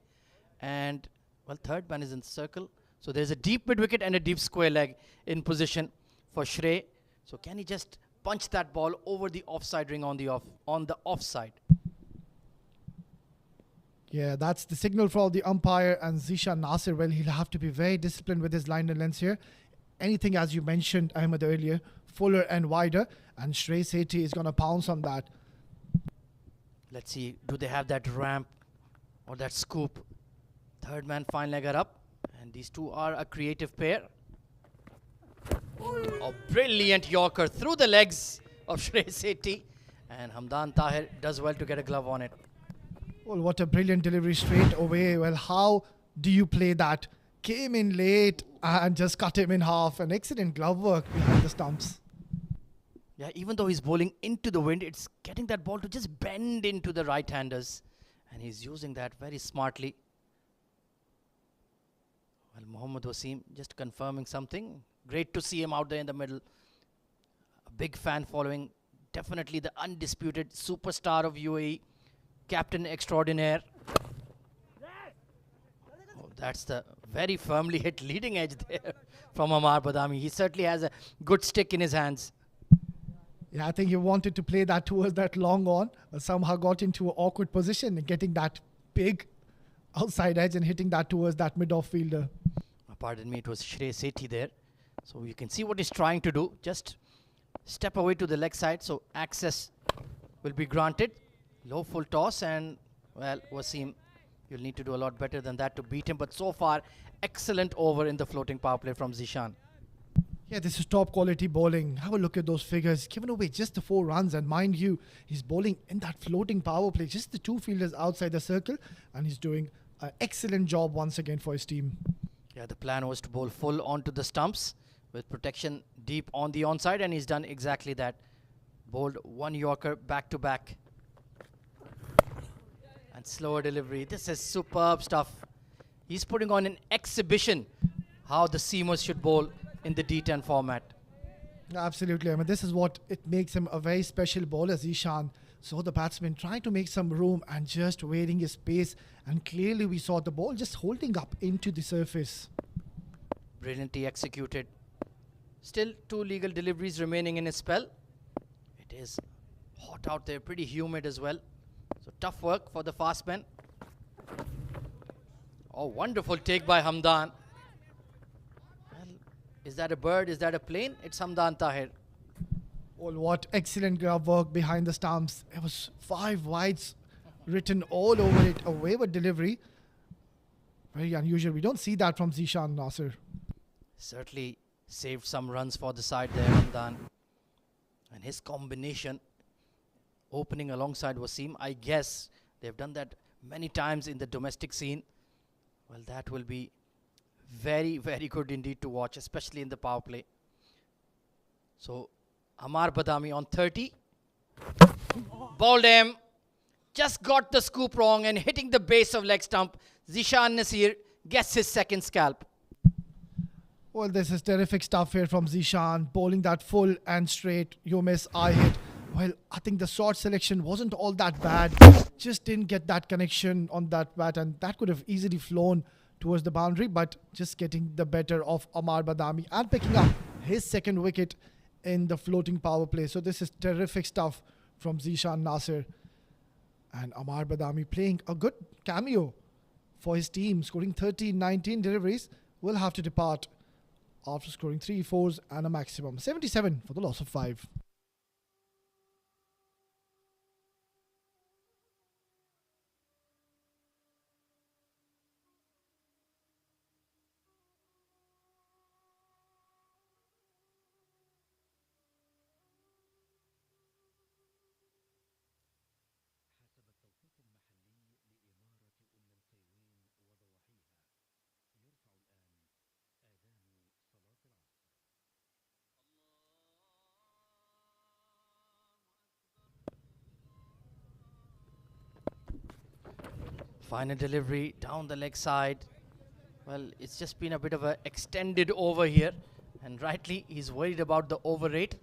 And, well, third man is in circle. So there's a deep mid-wicket and a deep square leg in position for Shrey. So can he just punch that ball over the offside ring on the offside? Yeah, that's the signal for the umpire and Zishan Nasir. Well, he'll have to be very disciplined with his line and lengths here. Anything, as you mentioned, Ahmed, earlier, fuller and wider. And Shrey Sethi is going to pounce on that. Let's see, do they have that ramp or that scoop? Third man fine legger up. And these two are a creative pair. A brilliant Yorker through the legs of Shrey Sethi. And Hamdan Tahir does well to get a glove on it. Well, what a brilliant delivery straight away. Well, how do you play that? Came in late and just cut him in half. An excellent glove work behind the stumps. Yeah, even though he's bowling into the wind, it's getting that ball to just bend into the right-handers. And he's using that very smartly. Well, Mohammad Wasim just confirming something. Great to see him out there in the middle. A big fan following. Definitely the undisputed superstar of UAE. Captain extraordinaire. Oh, that's the very firmly hit leading edge there from Amar Badami. He certainly has a good stick in his hands. Yeah, I think he wanted to play that towards that long on, but somehow got into an awkward position and getting that big outside edge and hitting that towards that mid-off fielder. Pardon me, it was Shrey Sethi there. So you can see what he's trying to do. Just step away to the leg side, so access will be granted. Low full toss and, well, Wasim, you'll need to do a lot better than that to beat him. But so far, excellent over in the floating power play from Zishan. Yeah, this is top quality bowling. Have a look at those figures. Given away just the 4 runs, and mind you, he's bowling in that floating power play. Just the 2 fielders outside the circle, and he's doing an excellent job once again for his team. Yeah, the plan was to bowl full onto the stumps with protection deep on the onside, and he's done exactly that. Bowled 1 Yorker back to back. And slower delivery. This is superb stuff. He's putting on an exhibition how the seamers should bowl in the D10 format. Absolutely. I mean, this is what it makes him a very special bowler, Zishan. So the batsman trying to make some room and just waiting his pace. And clearly we saw the ball just holding up into the surface. Brilliantly executed. Still 2 legal deliveries remaining in his spell. It is hot out there, pretty humid as well. So tough work for the fast man. Oh, wonderful take by Hamdan. Well, is that a bird? Is that a plane? It's Hamdan Tahir. Well, what excellent glove work behind the stumps. It was 5 wides written all over it. A wayward delivery. Very unusual. We don't see that from Zishan Nasir. Certainly saved some runs for the side there, Hamdan. And his combination opening alongside Wasim, I guess they've done that many times in the domestic scene. Well, that will be very, very good indeed to watch, especially in the power play. So, Amar Badami on 30. Bowled him. Just got the scoop wrong and hitting the base of leg stump. Zishan Nasir gets his second scalp. Well, this is terrific stuff here from Zishan, bowling that full and straight. You miss, I hit. Well, I think the short selection wasn't all that bad. Just didn't get that connection on that bat, and that could have easily flown towards the boundary, but just getting the better of Amar Badami and picking up his second wicket in the floating power play. So this is terrific stuff from Zishan Nasir. And Amar Badami playing a good cameo for his team, scoring 19 deliveries, will have to depart after scoring 3 fours and a maximum 77 for the loss of 5. Final delivery down the leg side. Well, it's just been a bit of an extended over here. And rightly, he's worried about the over rate.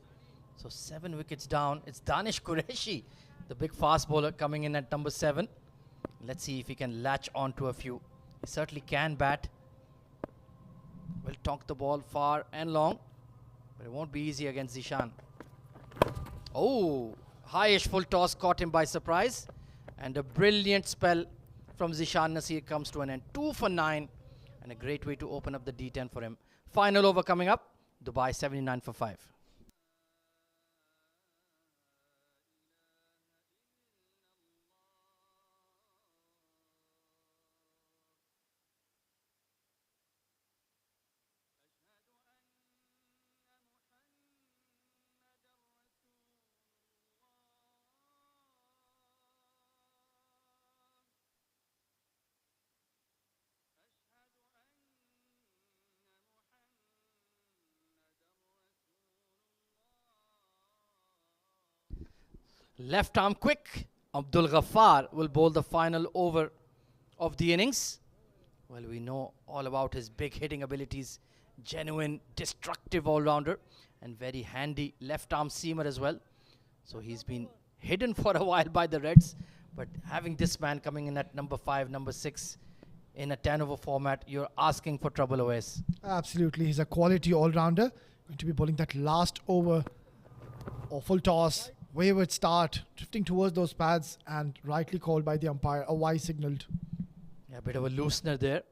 So 7 wickets down. It's Danish Qureshi, the big fast bowler, coming in at number 7. Let's see if he can latch on to a few. He certainly can bat. Will tonk the ball far and long. But it won't be easy against Zishan. Oh, highish full toss caught him by surprise. And a brilliant spell from Zishan Nasir comes to an end. 2 for 9. And a great way to open up the D10 for him. Final over coming up. Dubai 79 for 5. Left arm quick. Abdul Ghaffar will bowl the final over of the innings. Well, we know all about his big hitting abilities. Genuine, destructive all-rounder. And very handy left arm seamer as well. So he's been hidden for a while by the Reds. But having this man coming in at number 5, number 6 in a 10-over format, you're asking for trouble, OS. Absolutely. He's a quality all-rounder. Going to be bowling that last over. Awful toss. Wayward start, drifting towards those pads, and rightly called by the umpire, a Y signalled. Yeah, a bit of a loosener there.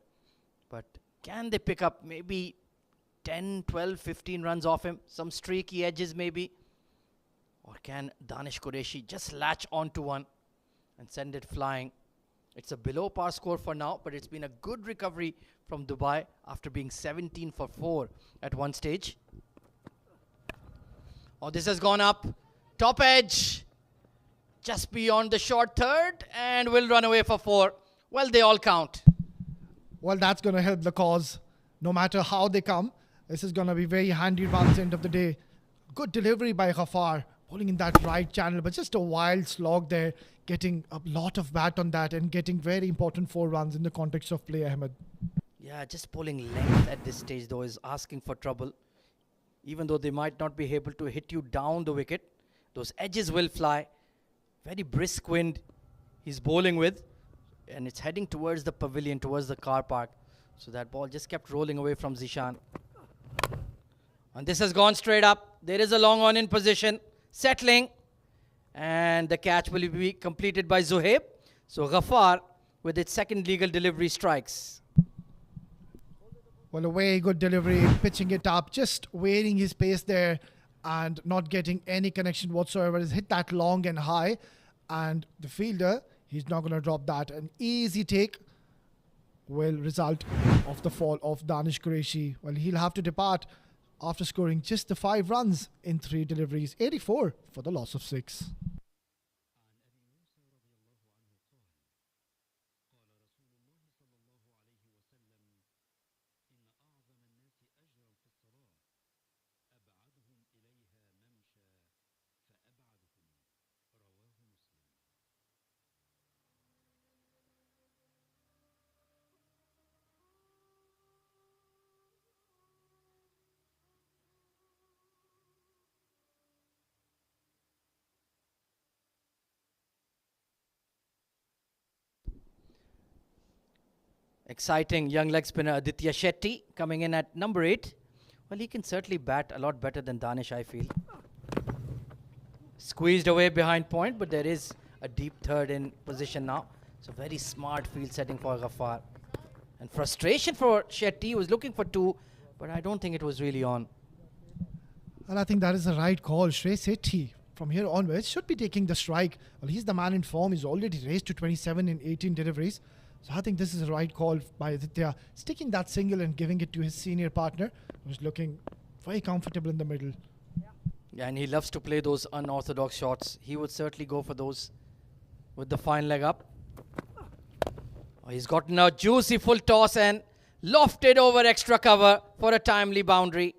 But can they pick up maybe 10, 12, 15 runs off him? Some streaky edges maybe? Or can Danish Qureshi just latch onto one and send it flying? It's a below par score for now, but it's been a good recovery from Dubai after being 17 for 4 at one stage. Oh, this has gone up. Top edge, just beyond the short third, and will run away for 4. Well, they all count. Well, that's going to help the cause. No matter how they come, this is going to be very handy runs end of the day. Good delivery by Ghaffar, bowling in that right channel, but just a wild slog there, getting a lot of bat on that and getting very important 4 runs in the context of play, Ahmed. Yeah, just bowling length at this stage, though, is asking for trouble. Even though they might not be able to hit you down the wicket, those edges will fly. Very brisk wind he's bowling with. And it's heading towards the pavilion, towards the car park. So that ball just kept rolling away from Zishan. And this has gone straight up. There is a long on in position. Settling. And the catch will be completed by Zuhaib. So Ghaffar, with its second legal delivery, strikes. Well, a very good delivery, pitching it up, just waiting his pace there and not getting any connection whatsoever. He's hit that long and high, and the fielder, he's not going to drop that. An easy take will result of the fall of Danish Qureshi. Well, he'll have to depart after scoring just the 5 runs in 3 deliveries. 84 for the loss of 6. Exciting young leg spinner Aditya Shetty coming in at number 8. Well, he can certainly bat a lot better than Danish, I feel. Squeezed away behind point, but there is a deep third in position now. So very smart field setting for Ghaffar. And frustration for Shetty. He was looking for 2, but I don't think it was really on. And I think that is the right call. Shrey Sethi, from here onwards, should be taking the strike. Well, he's the man in form. He's already raised to 27 in 18 deliveries. So I think this is the right call by Aditya. Sticking that single and giving it to his senior partner, who's looking very comfortable in the middle. Yeah, and he loves to play those unorthodox shots. He would certainly go for those with the fine leg up. Oh, he's gotten a juicy full toss and lofted over extra cover for a timely boundary.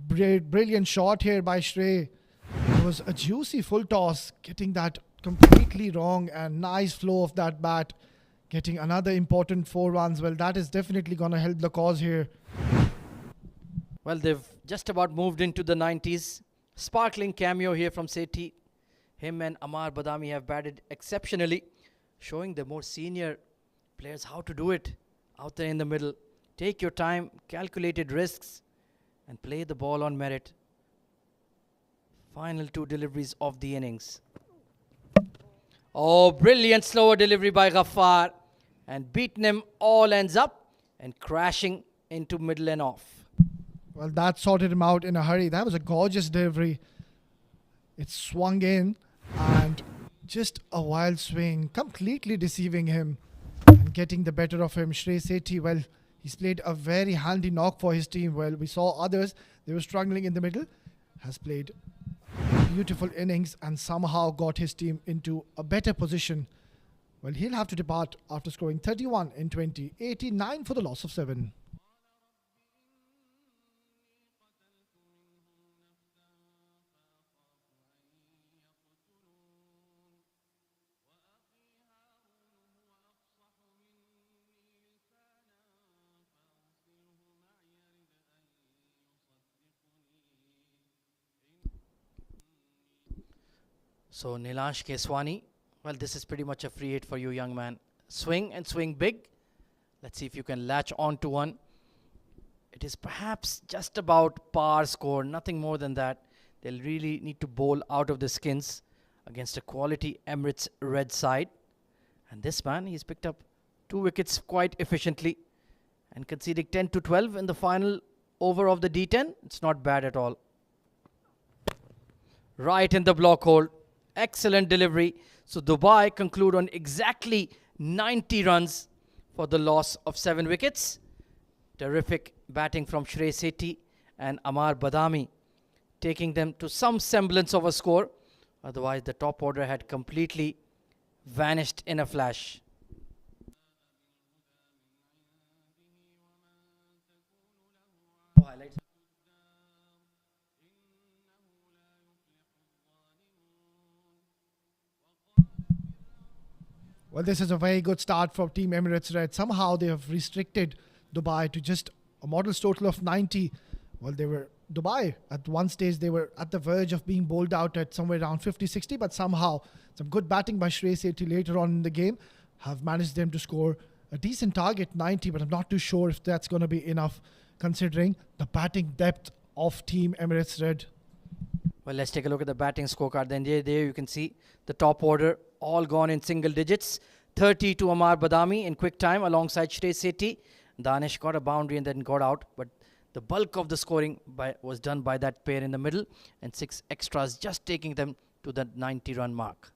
Brilliant shot here by Shrey. It was a juicy full toss, getting that completely wrong, and nice flow of that bat, getting another important 4 runs. Well, that is definitely going to help the cause here. Well, they've just about moved into the 90s. Sparkling cameo here from Sethi. Him and Amar Badami have batted exceptionally, showing the more senior players how to do it out there in the middle. Take your time, calculated risks, and play the ball on merit. Final 2 deliveries of the innings. Oh, brilliant slower delivery by Ghaffar, and beaten him all ends up and crashing into middle and off. Well, that sorted him out in a hurry. That was a gorgeous delivery. It swung in and just a wild swing, completely deceiving him and getting the better of him. Shrey Sethi, well, he's played a very handy knock for his team. Well, we saw others, they were struggling in the middle. Has played a beautiful innings and somehow got his team into a better position. Well, he'll have to depart after scoring 31 in 20, 89 for the loss of 7. So Nilansh Keswani, well, this is pretty much a free hit for you, young man. Swing and swing big. Let's see if you can latch on to one. It is perhaps just about par score, nothing more than that. They'll really need to bowl out of the skins against a quality Emirates red side. And this man, he's picked up 2 wickets quite efficiently and conceding 10 to 12 in the final over of the D10. It's not bad at all. Right in the block hole. Excellent delivery. So Dubai conclude on exactly 90 runs for the loss of 7 wickets. Terrific batting from Shrey Sethi and Amar Badami, taking them to some semblance of a score. Otherwise, the top order had completely vanished in a flash. Highlights. Well, this is a very good start for Team Emirates Red. Somehow they have restricted Dubai to just a modest total of 90. Well, Dubai, at one stage, they were at the verge of being bowled out at somewhere around 50-60, but somehow some good batting by Shrey Sethi later on in the game have managed them to score a decent target, 90, but I'm not too sure if that's going to be enough considering the batting depth of Team Emirates Red. Well, let's take a look at the batting scorecard. Then there you can see the top order all gone in single digits. 30 to Amar Badami in quick time alongside Shrey Sethi. Danish got a boundary and then got out, but the bulk of the scoring was done by that pair in the middle, and 6 extras just taking them to the 90-run mark.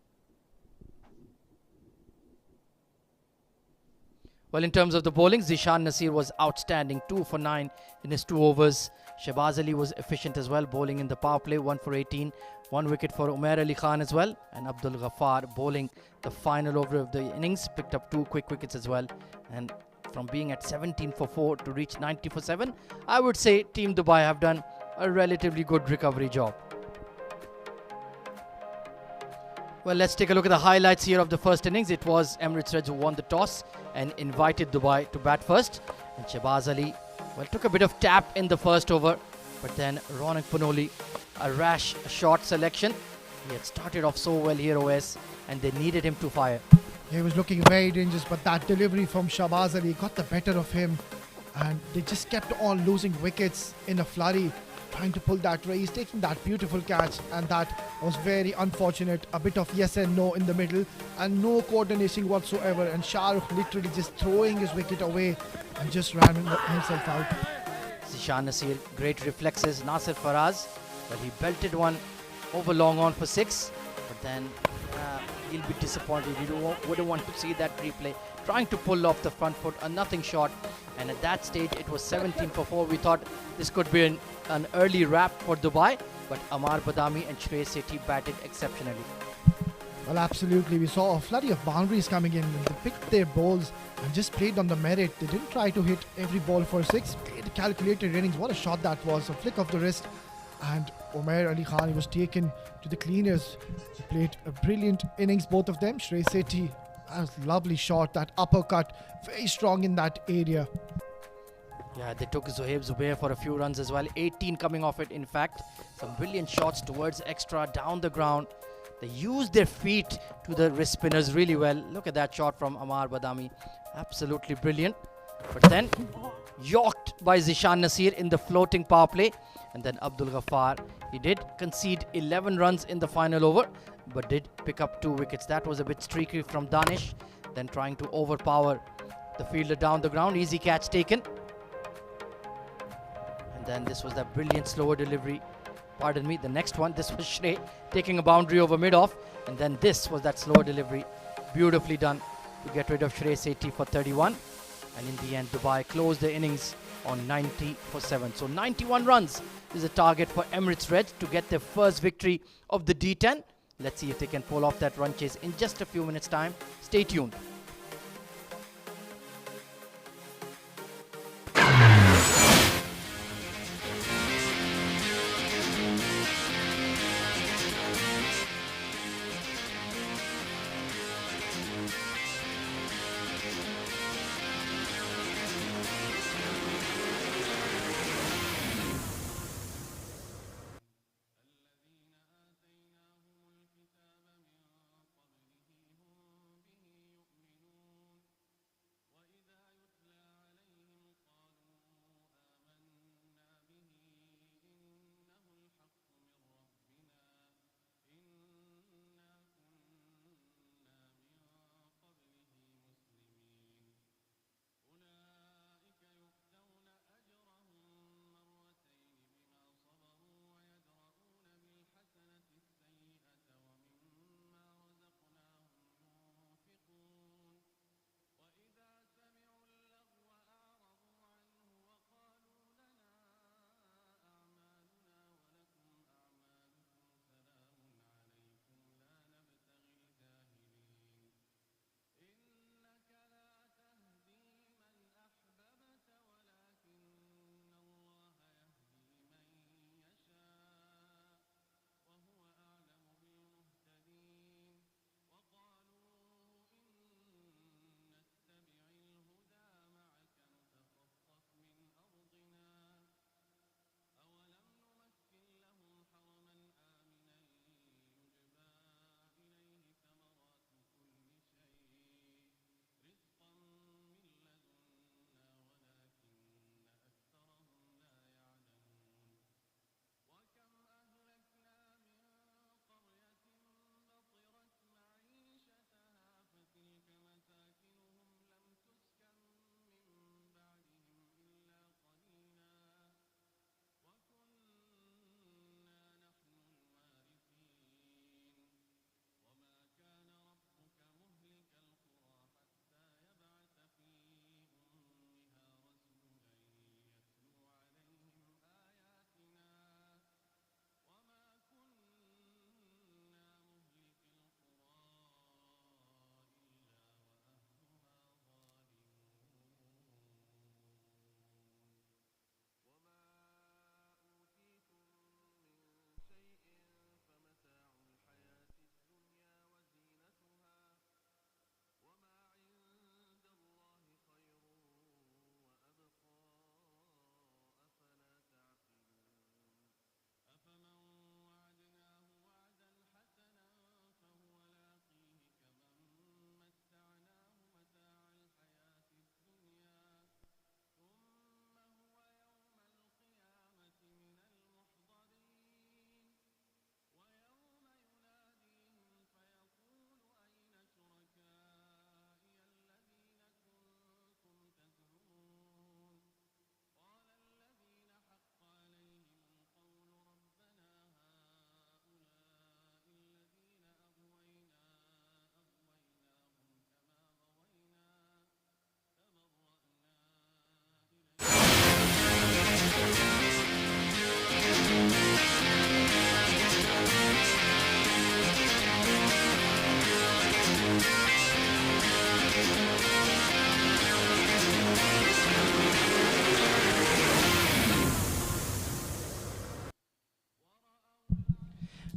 Well, in terms of the bowling, Zishan Nasir was outstanding, 2 for 9 in his 2 overs. Shahbaz Ali was efficient as well, bowling in the power play, 1 for 18. 1 wicket for Umair Ali Khan as well. And Abdul Ghaffar bowling the final over of the innings, picked up 2 quick wickets as well. And from being at 17 for 4 to reach 90 for 7, I would say Team Dubai have done a relatively good recovery job. Well, let's take a look at the highlights here of the first innings. It was Emirates Reds who won the toss and invited Dubai to bat first. And Shahbaz Ali, well, took a bit of tap in the first over, but then Ronak Panoli, a rash short selection. He had started off so well here, OS, and they needed him to fire. He was looking very dangerous, but that delivery from Shahbaz Ali got the better of him, and they just kept on losing wickets in a flurry, trying to pull that race, taking that beautiful catch, and that was very unfortunate. A bit of yes and no in the middle, and no coordination whatsoever, and Shah Rukh literally just throwing his wicket away and just ran himself out. Zishan Nasir, great reflexes. Nasir Faraz, well, he belted one over long on for 6, but then he'll be disappointed. You wouldn't want to see that replay. Trying to pull off the front foot, a nothing shot, and at that stage it was 17 for 4. We thought this could be an early wrap for Dubai, but Amar Badami and Shreyas Sethi batted exceptionally. Well, absolutely. We saw a flurry of boundaries coming in, and they picked their balls and just played on the merit. They didn't try to hit every ball for 6. Played calculated innings. What a shot that was. A flick of the wrist. And Umair Ali Khan, he was taken to the cleaners. They played a brilliant innings, both of them. Shreyas Sethi, that was a lovely shot. That uppercut, very strong in that area. Yeah, they took Zohaib Zubair for a few runs as well. 18 coming off it, in fact. Some brilliant shots towards extra, down the ground. They used their feet to the wrist spinners really well. Look at that shot from Amar Badami. Absolutely brilliant. But then, yorked by Zishan Nasir in the floating power play. And then Abdul Ghaffar, he did concede 11 runs in the final over, but did pick up 2 wickets. That was a bit streaky from Danish. Then trying to overpower the fielder down the ground. Easy catch taken. And then this was that brilliant slower delivery. Pardon me, the next one, this was Shrey taking a boundary over mid-off. And then this was that slower delivery. Beautifully done to get rid of Shreyas Sethi for 31. And in the end, Dubai closed the innings on 90 for 7. So 91 runs is a target for Emirates Reds to get their first victory of the D10. Let's see if they can pull off that run chase in just a few minutes' time. Stay tuned.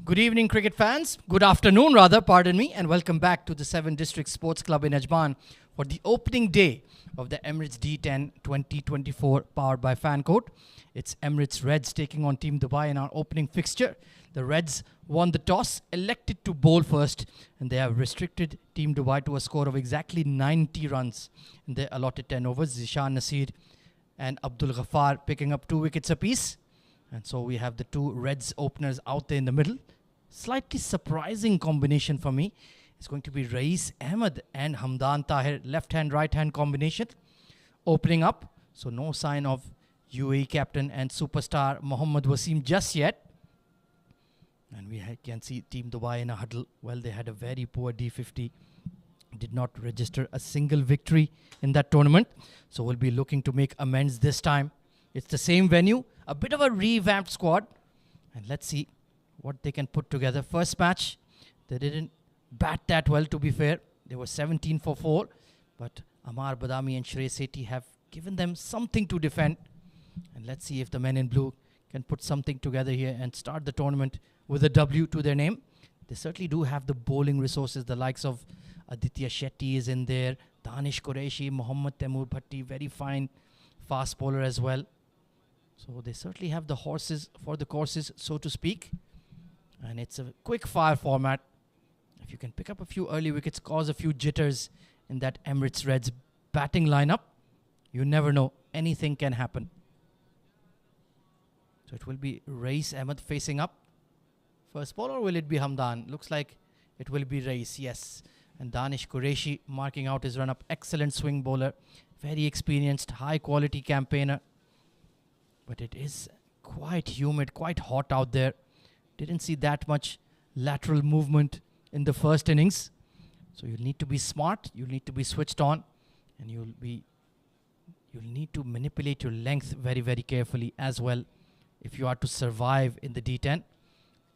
Good evening, cricket fans. Good afternoon, rather, pardon me, and welcome back to the 7 District Sports Club in Ajman for the opening day of the Emirates D10 2024 powered by Fancourt. It's Emirates Reds taking on Team Dubai in our opening fixture. The Reds won the toss, elected to bowl first, and they have restricted Team Dubai to a score of exactly 90 runs in their allotted 10 overs. Zishan Nasir and Abdul Ghaffar picking up 2 wickets apiece. And so we have the two Reds openers out there in the middle. Slightly surprising combination for me. It's going to be Rais Ahmed and Hamdan Tahir, left-hand, right-hand combination. Opening up, so no sign of UAE captain and superstar Mohammad Wasim just yet. And we can see Team Dubai in a huddle. Well, they had a very poor D50. Did not register a single victory in that tournament. So we'll be looking to make amends this time. It's the same venue, a bit of a revamped squad. And let's see what they can put together. First match, they didn't bat that well, to be fair. They were 17 for 4. But Amar Badami and Shrey Sethi have given them something to defend. And let's see if the men in blue can put something together here and start the tournament with a W to their name. They certainly do have the bowling resources. The likes of Aditya Shetty is in there. Danish Qureshi, Mohammad Taimur Bhatti, very fine fast bowler as well. So they certainly have the horses for the courses, so to speak. And it's a quick fire format. If you can pick up a few early wickets, cause a few jitters in that Emirates Reds batting lineup, you never know. Anything can happen. So it will be Rais Ahmed facing up. First ball, or will it be Hamdan? Looks like it will be Rais, yes. And Danish Qureshi marking out his run-up. Excellent swing bowler. Very experienced, high-quality campaigner. But it is quite humid, quite hot out there. Didn't see that much lateral movement in the first innings. So you'll need to be smart. You'll need to be switched on. And you'll need to manipulate your length very, very carefully as well if you are to survive in the D10.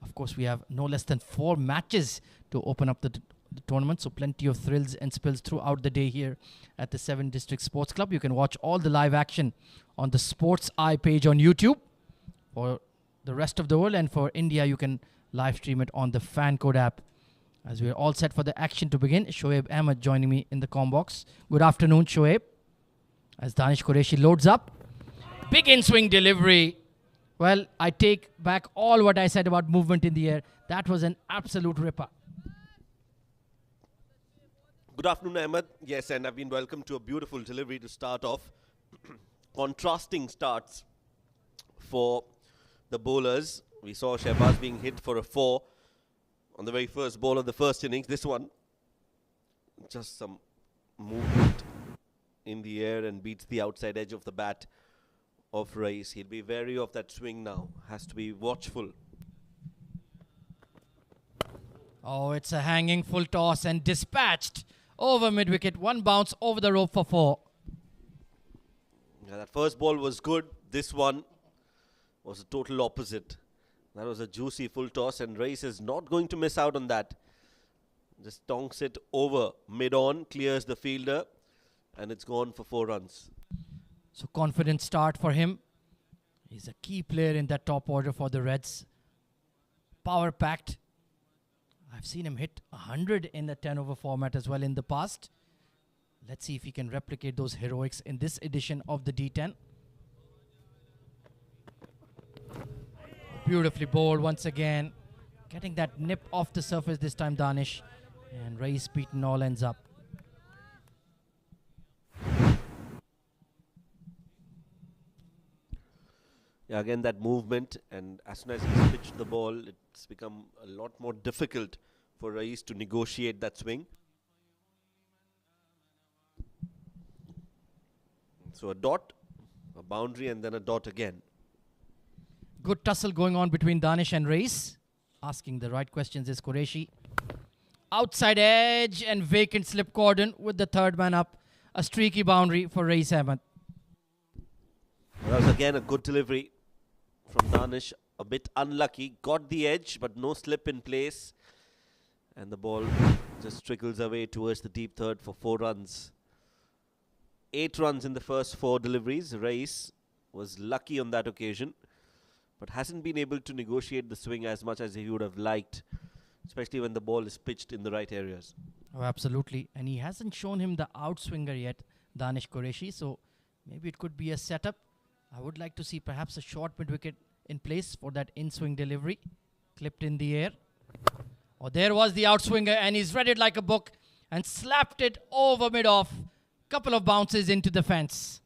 Of course, we have no less than 4 matches to open up the tournament. So plenty of thrills and spills throughout the day here at the 7 District Sports Club. You can watch all the live action on the Sports Eye page on YouTube. For the rest of the world and for India, you can live stream it on the Fancourt app. As we're all set for the action to begin, Shoaib Ahmed joining me in the comm box. Good afternoon, Shoaib. As Danish Qureshi loads up. Big in-swing delivery. Well, I take back all what I said about movement in the air. That was an absolute ripper. Good afternoon, Ahmed. Yes, and I've been welcomed to a beautiful delivery to start off. Contrasting starts for the bowlers. We saw Shehbaz being hit for a 4 on the very first ball of the first innings. This one, just some movement in the air and beats the outside edge of the bat of Rais. He'll be wary of that swing now. Has to be watchful. Oh, it's a hanging full toss and dispatched over mid-wicket. 1 bounce over the rope for 4. Yeah, that first ball was good. This one was a total opposite. That was a juicy full toss, and Rais is not going to miss out on that. Just tonks it over mid-on, clears the fielder, and it's gone for 4 runs. So confident start for him. He's a key player in that top order for the Reds. Power-packed. I've seen him hit 100 in the 10-over format as well in the past. Let's see if he can replicate those heroics in this edition of the D10. Beautifully bowled once again. Getting that nip off the surface this time, Danish. And Rais beaten all ends up. Yeah, again that movement, and as soon as he's pitched the ball, it's become a lot more difficult for Rais to negotiate that swing. So a dot, a boundary, and then a dot again. Good tussle going on between Danish and Rais. Asking the right questions is Qureshi. Outside edge and vacant slip cordon with the third man up. A streaky boundary for Rais Ahmed. That was again a good delivery from Danish. A bit unlucky. Got the edge, but no slip in place. And the ball just trickles away towards the deep third for 4 runs. 8 runs in the first 4 deliveries. Rais was lucky on that occasion. but hasn't been able to negotiate the swing as much as he would have liked, especially when the ball is pitched in the right areas. Oh, absolutely. And he hasn't shown him the outswinger yet, Danish Qureshi. So maybe it could be a setup. I would like to see perhaps a short mid-wicket in place for that in-swing delivery. Clipped in the air. Oh, there was the outswinger, and he's read it like a book and slapped it over mid-off. Couple of bounces into the fence.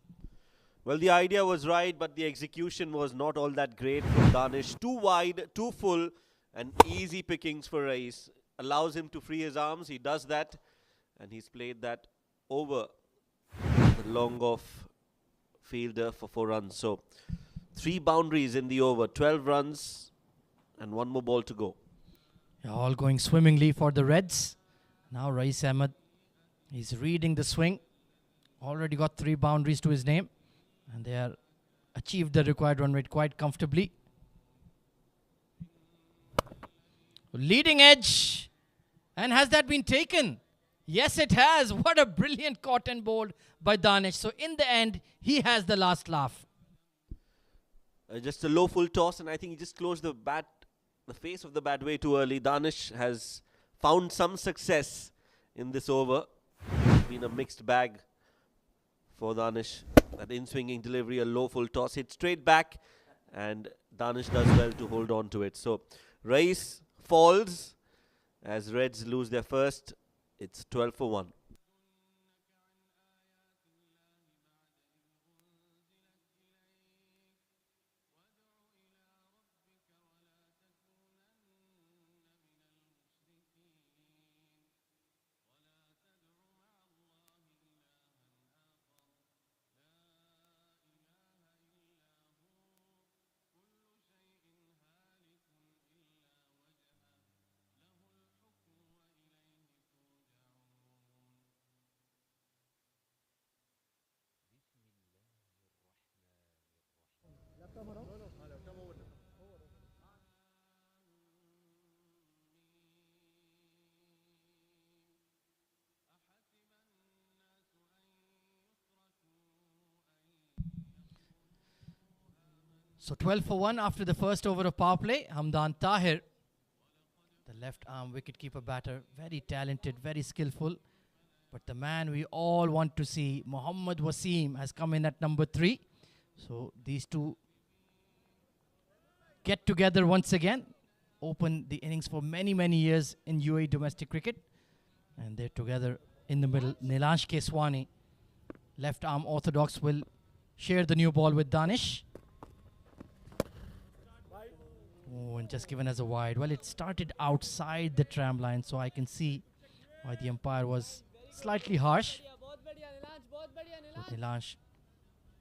Well, the idea was right, but the execution was not all that great from Danish. Too wide, too full, and easy pickings for Rais. Allows him to free his arms. He does that, and he's played that over the long off fielder for 4 runs. So 3 boundaries in the over, 12 runs, and 1 more ball to go. Yeah, all going swimmingly for the Reds. Now Rais Ahmed, he's reading the swing. Already got 3 boundaries to his name. And they are achieved the required run rate quite comfortably. Leading edge. And has that been taken? Yes, it has. What a brilliant caught and bowled by Danish. So in the end, he has the last laugh. Just a low full toss, and I think he just closed the face of the bat way too early. Danish has found some success in this over. It's been a mixed bag for Danish. That in-swinging delivery, a low full toss, hit straight back, and Danish does well to hold on to it. So Rais falls as Reds lose their first. It's 12 for 1. So 12 for 1 after the first over of power play. Hamdan Tahir, the left arm wicketkeeper batter, very talented, very skillful. But the man we all want to see, Mohammad Wasim, has come in at number 3. So these two get together once again, open the innings for many, many years in UAE domestic cricket. And they're together in the middle. Nilansh Keswani, left arm orthodox, will share the new ball with Danish. Oh, and just given as a wide. Well, it started outside the tram line, so I can see why the umpire was slightly harsh. So Nilansh,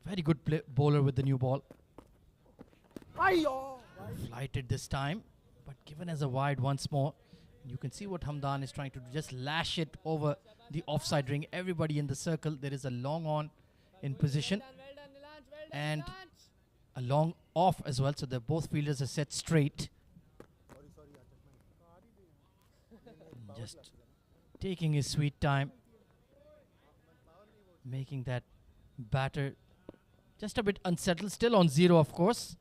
very good bowler with the new ball. Flighted this time, but given as a wide once more. You can see what Hamdan is trying to do, just lash it over the offside ring. Everybody in the circle. There is a long on in position and a long off as well, so the both fielders are set straight. Just taking his sweet time, making that batter just a bit unsettled, still on 0 of course.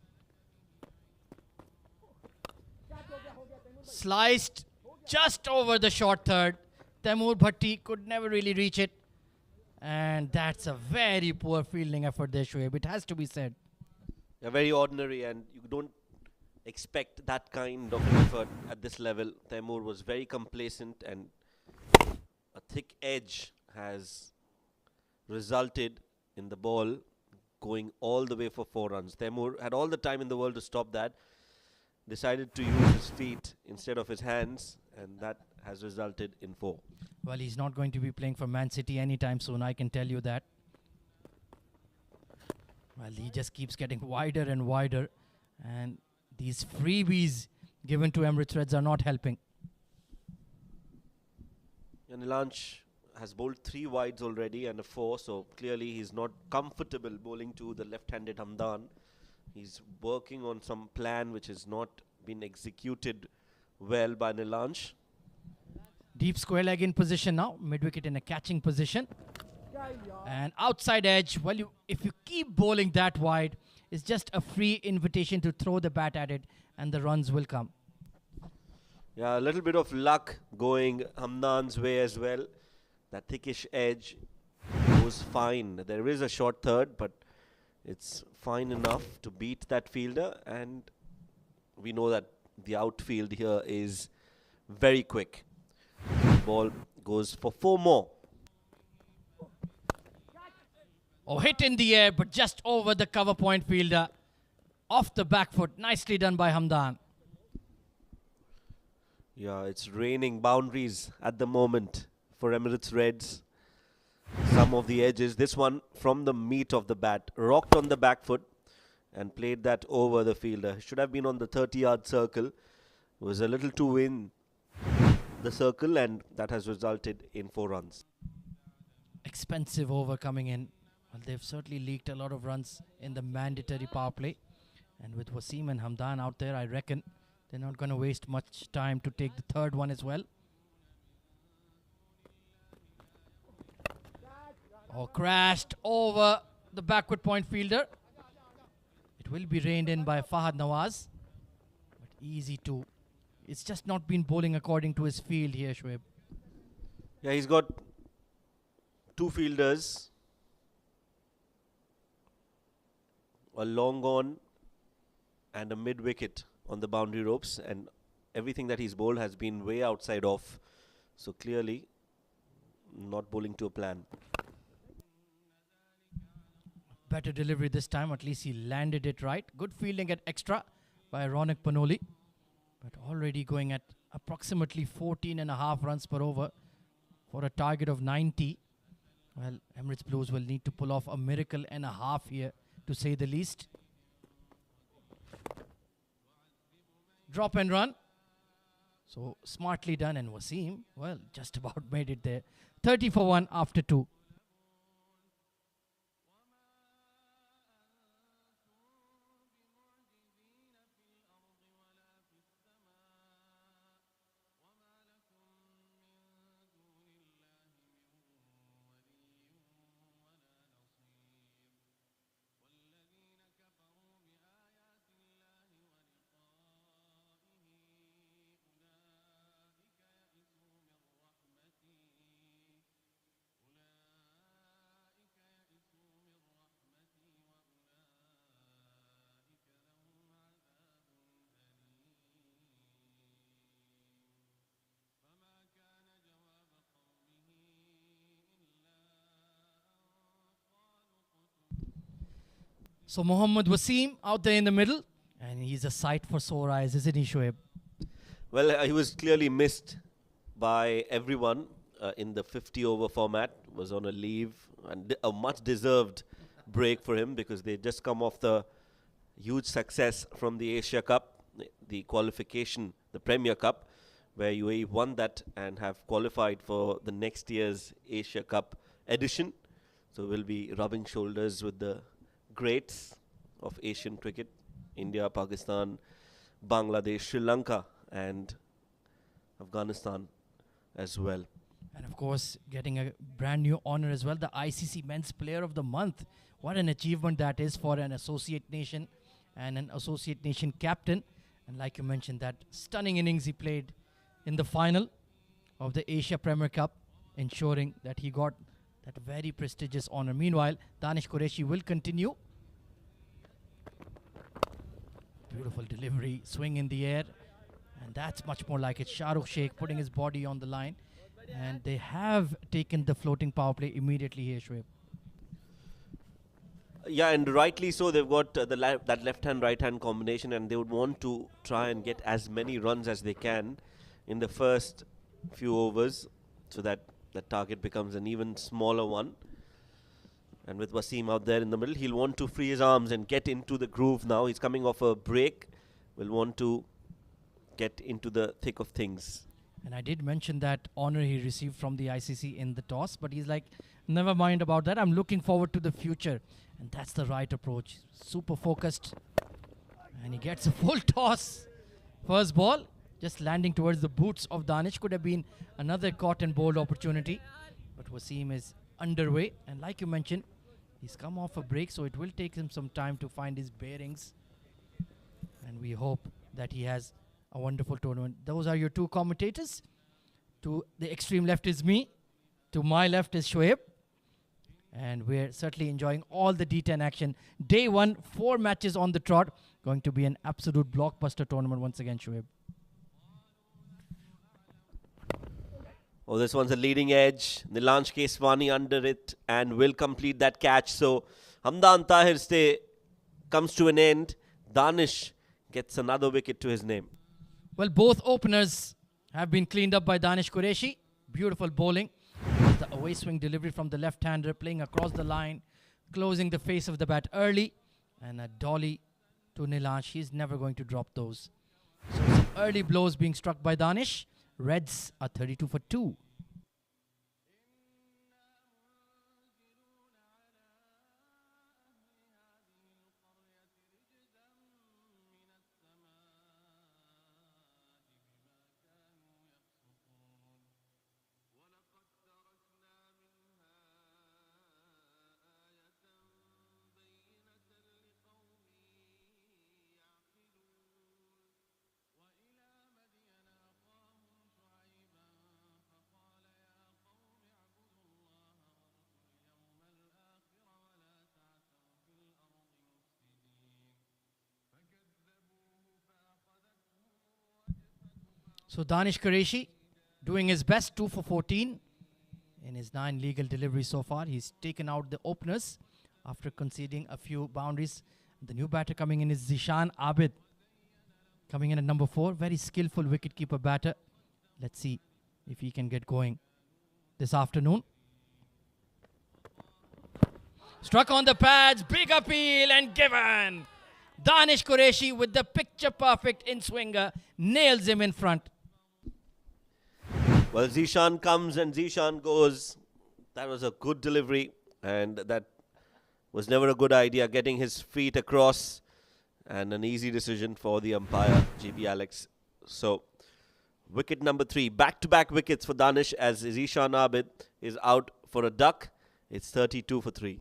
Sliced just over the short third. Taimur Bhatti could never really reach it, and that's a very poor fielding effort there, Shoaib. It has to be said. Yeah, very ordinary, and you don't expect that kind of an effort at this level. Taimur was very complacent, and a thick edge has resulted in the ball going all the way for 4 runs. Taimur had all the time in the world to stop that, decided to use his feet instead of his hands, and that has resulted in 4. Well, he's not going to be playing for Man City anytime soon, I can tell you that. Well, he just keeps getting wider and wider, and these freebies given to Emirates Reds are not helping. Nilansh has bowled 3 wides already and a 4, so clearly he's not comfortable bowling to the left-handed Hamdan. He's working on some plan which has not been executed well by Nilansh. Deep square leg in position now, mid-wicket in a catching position. And outside edge, well, if you keep bowling that wide, It's just a free invitation to throw the bat at it, and the runs will come. Yeah, a little bit of luck going Hamdan's way as well. That thickish edge goes fine. There is a short third, but it's fine enough to beat that fielder, and we know that the outfield here is very quick. Ball goes for 4 more. Oh, hit in the air, but just over the cover point fielder. Off the back foot. Nicely done by Hamdan. Yeah, it's raining boundaries at the moment for Emirates Reds. Some of the edges. This one from the meat of the bat. Rocked on the back foot and played that over the fielder. Should have been on the 30-yard circle. Was a little too in the circle, and that has resulted in 4 runs. Expensive over coming in. Well, they've certainly leaked a lot of runs in the mandatory power play. And with Wasim and Hamdan out there, I reckon they're not going to waste much time to take the third one as well. Oh, crashed over the backward point fielder. It will be reined in by Fahad Nawaz. But easy to. It's just not been bowling according to his field here, Shoaib. Yeah, he's got 2 fielders. A long on and a mid wicket on the boundary ropes, and everything that he's bowled has been way outside off. So clearly not bowling to a plan. Better delivery this time. At least he landed it right. Good fielding at extra by Ronak Panoli. But already going at approximately 14.5 runs per over for a target of 90. Well, Emirates Blues will need to pull off a miracle and a half here, to say the least. Drop and run. So smartly done, and Wasim, well, just about made it there. 30 for 1 after 2. So Mohammad Wasim out there in the middle, and he's a sight for sore eyes, isn't he, Shoaib? Well, he was clearly missed by everyone in the 50-over format. Was on a leave, and a much deserved break for him, because they just come off the huge success from the Asia Cup, the qualification, the Premier Cup, where UAE won that and have qualified for the next year's Asia Cup edition. So we'll be rubbing shoulders with the greats of Asian cricket: India, Pakistan, Bangladesh, Sri Lanka, and Afghanistan as well. And of course, getting a brand new honor as well, the ICC Men's Player of the Month. What an achievement that is for an associate nation and an associate nation captain. And like you mentioned, that stunning innings he played in the final of the Asia Premier Cup, ensuring that he got that very prestigious honor. Meanwhile, Danish Qureshi will continue. Beautiful delivery, swing in the air, and that's much more like it. Shah Rukh Sheikh putting his body on the line, and they have taken the floating power play immediately here, Shoaib. Yeah, and rightly so. They've got that left-hand, right-hand combination, and they would want to try and get as many runs as they can in the first few overs, so that the target becomes an even smaller one. And with Wasim out there in the middle, he'll want to free his arms and get into the groove now. He's coming off a break. Will want to get into the thick of things. And I did mention that honor he received from the ICC in the toss, but he's like, never mind about that. I'm looking forward to the future. And that's the right approach. Super focused. And he gets a full toss. First ball, just landing towards the boots of Danish. Could have been another caught and bowled opportunity. But Wasim is underway. And like you mentioned, He's come off a break, so it will take him some time to find his bearings. And we hope that he has a wonderful tournament. Those are your two commentators. To the extreme left is me. To my left is Shoaib. And we're certainly enjoying all the D10 action. Day 1, 4 matches on the trot. Going to be an absolute blockbuster tournament once again, Shoaib. Oh, this one's a leading edge. Nilansh Keswani under it and will complete that catch. So Hamdan Tahir's day comes to an end. Danish gets another wicket to his name. Well, both openers have been cleaned up by Danish Qureshi. Beautiful bowling. The away swing delivery from the left-hander, playing across the line, closing the face of the bat early. And a dolly to Nilansh. He's never going to drop those. So some early blows being struck by Danish. Reds are 32 for 2. So Danish Qureshi doing his best, 2 for 14 in his 9 legal deliveries so far. He's taken out the openers after conceding a few boundaries. The new batter coming in is Zishan Abid, coming in at number 4. Very skillful wicketkeeper batter. Let's see if he can get going this afternoon. Struck on the pads, big appeal and given. Danish Qureshi with the picture-perfect in-swinger nails him in front. Well, Zishan comes and Zishan goes. That was a good delivery, and that was never a good idea, getting his feet across, and an easy decision for the umpire, GB Alex. So, wicket number 3. Back-to-back wickets for Danish as Zishan Abid is out for a duck. It's 32 for 3.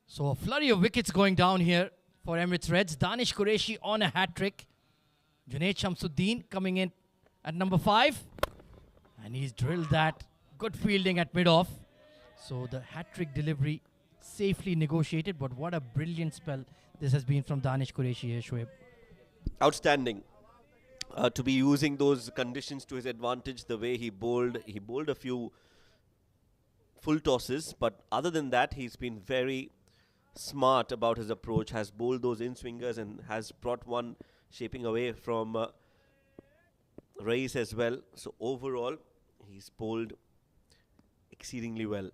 So a flurry of wickets going down here for Emirates Reds. Danish Qureshi on a hat-trick. Junaid Shamsuddin coming in at number 5. And he's drilled that. Good fielding at mid-off. So the hat-trick delivery safely negotiated. But what a brilliant spell this has been from Danish Qureshi here, Shoaib. Outstanding. To be using those conditions to his advantage, the way he bowled a few full tosses. But other than that, he's been very smart about his approach, has bowled those in-swingers and has brought one shaping away from Reis as well. So overall, he's bowled exceedingly well.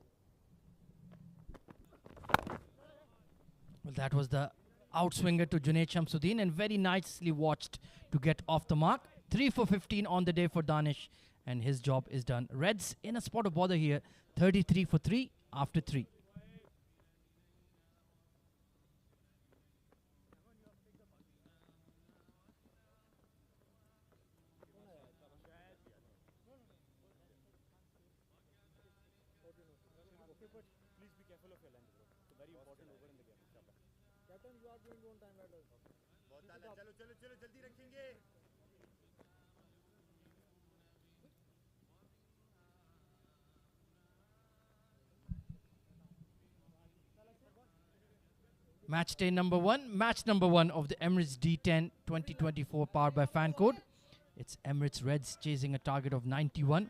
Well, that was the outswinger to Junaid Shamsuddin and very nicely watched to get off the mark. 3 for 15 on the day for Danish and his job is done. Reds in a spot of bother here, 33 for 3 after 3. Match day number 1, match number 1 of the Emirates D10 2024 powered by Fan Code It's Emirates Reds chasing a target of 91.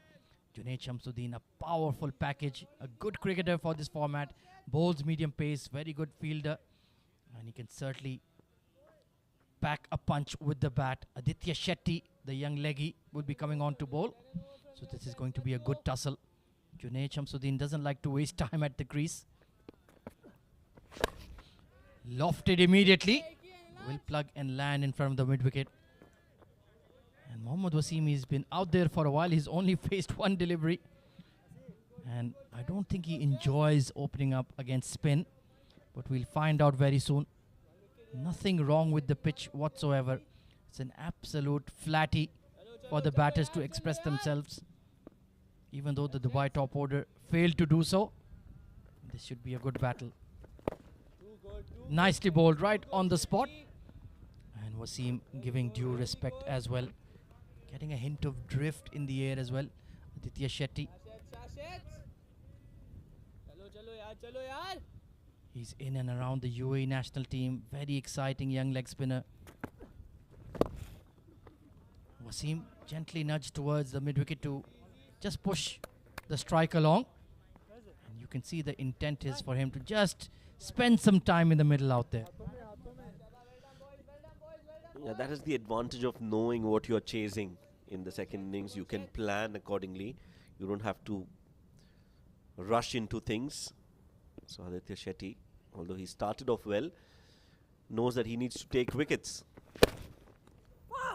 Junaid Shamsuddin, a powerful package, a good cricketer for this format, bowls medium pace, very good fielder, and he can certainly pack a punch with the bat. Aditya Shetty, the young leggy, will be coming on to bowl. So this is going to be a good tussle. Junaid Shamsuddin doesn't like to waste time at the crease. Lofted immediately. Will plug and land in front of the mid-wicket. And Mohammad Wasim, he's been out there for a while. He's only faced one delivery. And I don't think he enjoys opening up against spin. But we'll find out very soon. Nothing wrong with the pitch whatsoever. It's an absolute flatty for the batters to express themselves. Even though the Dubai top order failed to do so. This should be a good battle. Nicely bowled right on the spot. And Wasim giving due respect as well. Getting a hint of drift in the air as well. Aditya Shetty. He's in and around the UAE national team. Very exciting young leg spinner. Wasim gently nudged towards the mid-wicket to just push the strike along. And you can see the intent is for him to just spend some time in the middle out there. Yeah, that is the advantage of knowing what you're chasing in the second innings. You can plan accordingly. You don't have to rush into things. So Aditya Shetty, although he started off well, knows that he needs to take wickets.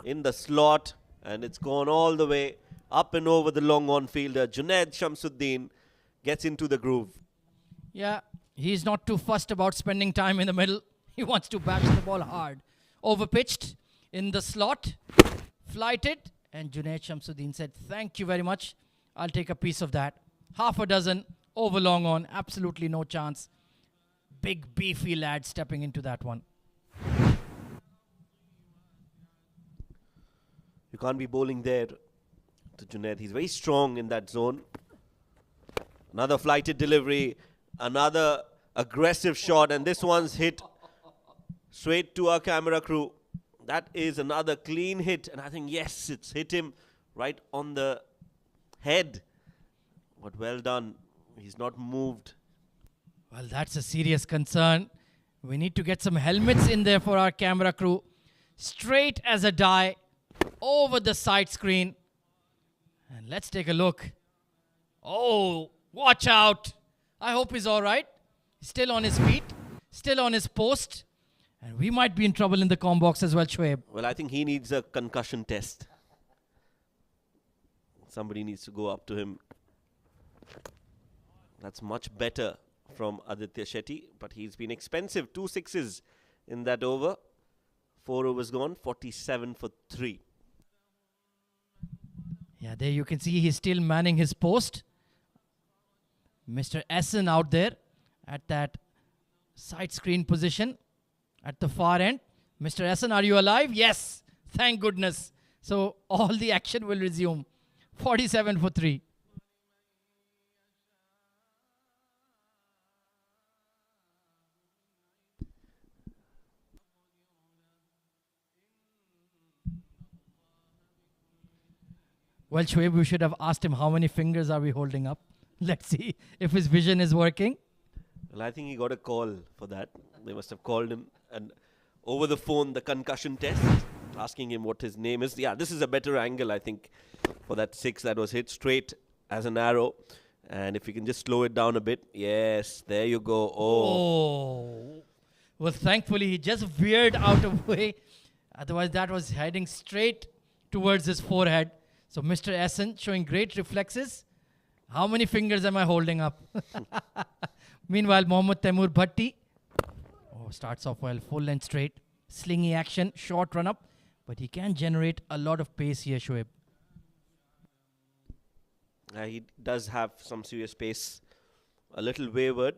In the slot, and it's gone all the way up and over the long on fielder. Junaid Shamsuddin gets into the groove. Yeah, he's not too fussed about spending time in the middle. He wants to bash the ball hard. Overpitched in the slot, flighted, and Junaid Shamsuddin said, "Thank you very much. I'll take a piece of that." Half a dozen over long on, absolutely no chance. Big beefy lad stepping into that one. You can't be bowling there to Junaid. He's very strong in that zone. Another flighted delivery, another aggressive shot, and this one's hit straight to our camera crew. That is another clean hit, and I think, yes, it's hit him right on the head. But well done. He's not moved. Well, that's a serious concern. We need to get some helmets in there for our camera crew. Straight as a die, over the side screen. And let's take a look. Oh, watch out. I hope he's all right. Still on his feet, still on his post. And we might be in trouble in the comm box as well, Shoaib. Well, I think he needs a concussion test. Somebody needs to go up to him. That's much better from Aditya Shetty, but he's been expensive. 2 sixes in that over. 4 overs gone, 47 for 3. Yeah, there you can see he's still manning his post. Mr. Essen out there at that side screen position at the far end. Mr. Essen, are you alive? Yes, thank goodness. So all the action will resume. 47 for 3. Well, Shoaib, we should have asked him how many fingers are we holding up. Let's see if his vision is working. Well, I think he got a call for that. They must have called him and over the phone the concussion test, asking him what his name is. Yeah, this is a better angle, I think, for that 6 that was hit straight as an arrow. And if you can just slow it down a bit. Yes, there you go. Oh. Well, thankfully, he just veered out of way. Otherwise, that was heading straight towards his forehead. So, Mr. Essen showing great reflexes. How many fingers am I holding up? Meanwhile, Mohammad Taimur Bhatti starts off well, full and straight. Slingy action, short run up. But he can generate a lot of pace here, Shoaib. He does have some serious pace. A little wayward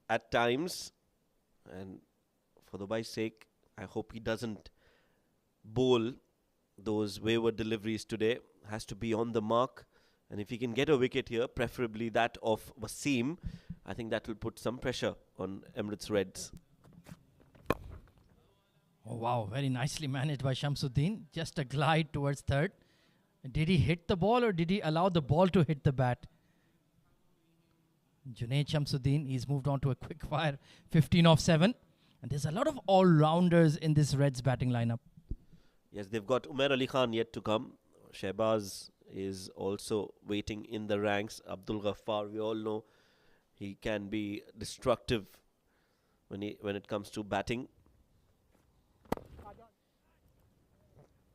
at times. And for Dubai's sake, I hope he doesn't bowl those wayward deliveries today. Has to be on the mark. And if he can get a wicket here, preferably that of Wasim, I think that will put some pressure on Emirates Reds. Oh, wow. Very nicely managed by Shamsuddin. Just a glide towards third. Did he hit the ball or did he allow the ball to hit the bat? Junaid Shamsuddin, he's moved on to a quick fire 15 off 7. And there's a lot of all-rounders in this Reds batting lineup. Yes, they've got Umair Ali Khan yet to come. Shehbaz is also waiting in the ranks. Abdul Ghaffar, we all know he can be destructive when it comes to batting.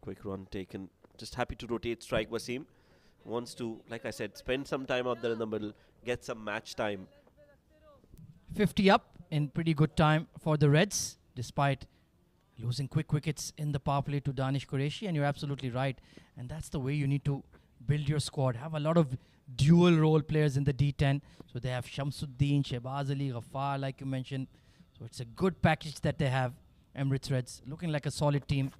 Quick run taken. Just happy to rotate strike. Wasim wants to, like I said, spend some time out there in the middle, get some match time. 50 up in pretty good time for the Reds, despite losing quick wickets in the power play to Danish Qureshi. And you're absolutely right. And that's the way you need to build your squad. Have a lot of dual role players in the D10. So they have Shamsuddin, Shehbaz Ali, Ghaffar, like you mentioned. So it's a good package that they have. Emirates Reds looking like a solid team.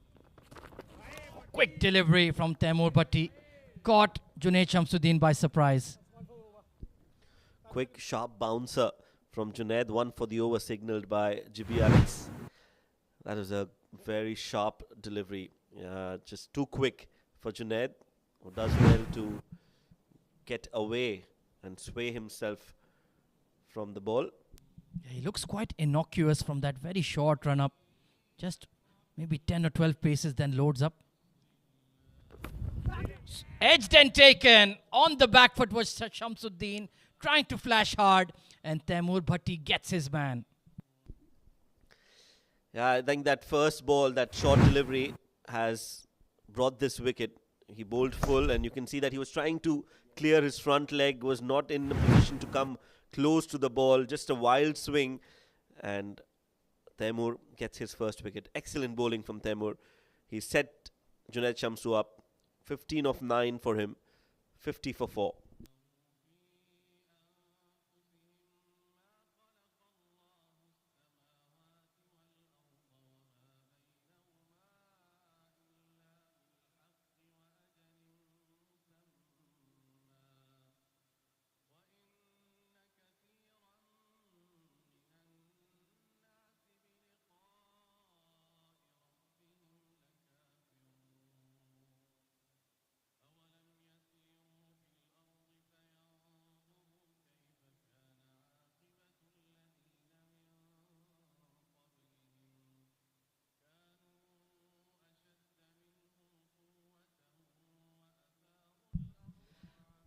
Quick delivery from Taimur Bhatti. Caught Junaid Shamsuddin by surprise. Quick, sharp bouncer from Junaid. One for the over signalled by GB Alex. That was a very sharp delivery. Just too quick for Junaid, who does well to get away and sway himself from the ball. Yeah, he looks quite innocuous from that very short run-up. Just maybe 10 or 12 paces, then loads up. Edged and taken. On the back foot was Shamsuddin, trying to flash hard, and Taimur Bhatti gets his man. Yeah, I think that first ball, that short delivery, has brought this wicket. He bowled full, and you can see that he was trying to clear his front leg, was not in a position to come close to the ball, just a wild swing, and Taimur gets his first wicket. Excellent bowling from Taimur. He set Junaid Shamsu up. 15 of 9 for him, 50 for 4.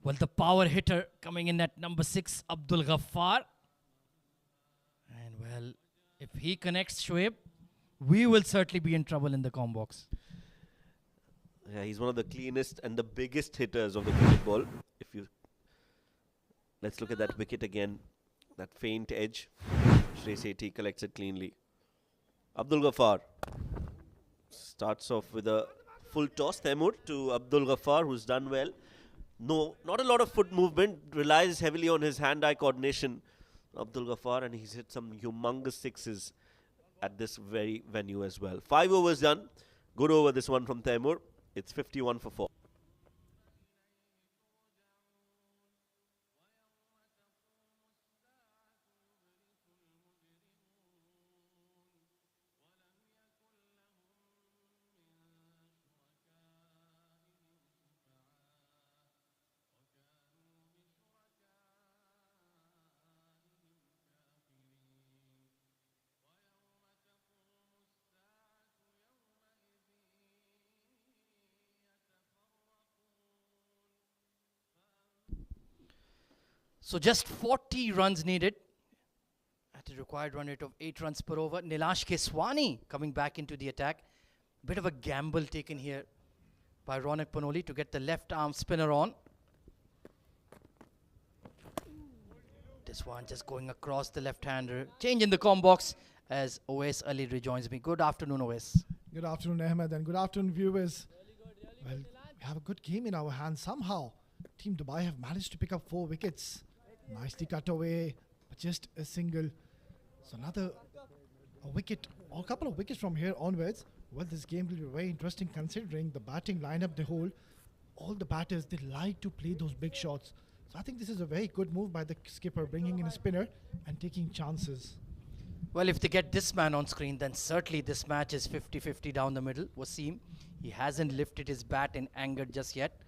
Well, the power hitter coming in at number 6, Abdul Ghaffar. And well, if he connects Shoaib, we will certainly be in trouble in the com box. Yeah, he's one of the cleanest and the biggest hitters of the cricket ball. Let's look at that wicket again. That faint edge. Shrey Sethi collects it cleanly. Abdul Ghaffar starts off with a full toss. Taimur to Abdul Ghaffar, who's done well. No, not a lot of foot movement. Relies heavily on his hand-eye coordination. Abdul Ghaffar, and he's hit some humongous sixes at this very venue as well. 5 overs done. Good over this one from Taimur. It's 51 for 4. So just 40 runs needed at a required run rate of 8 runs per over. Nilash Keswani coming back into the attack. Bit of a gamble taken here by Ronak Panoli to get the left arm spinner on. This one just going across the left-hander. Change in the com box as Owais Ali rejoins me. Good afternoon, Owais. Good afternoon, Ahmed, and good afternoon, viewers. Well, we have a good game in our hands somehow. Team Dubai have managed to pick up 4 wickets. Nicely cut away, but just a single. So a wicket, or a couple of wickets from here onwards. Well, this game will be very interesting considering the batting lineup they hold. All the batters, they like to play those big shots. So I think this is a very good move by the skipper, bringing in a spinner and taking chances. Well, if they get this man on screen, then certainly this match is 50-50 down the middle. Wasim, he hasn't lifted his bat in anger just yet.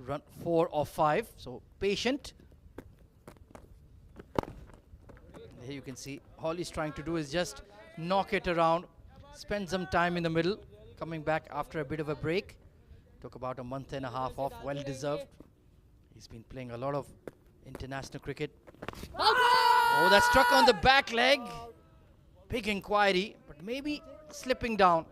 run 4 or 5. So patient. Here you can see all he's trying to do is just knock it around, spend some time in the middle, coming back after a bit of a break. Took about a month and a half off, well deserved. He's been playing a lot of international cricket. Oh, that struck on the back leg. Big inquiry, but maybe slipping down.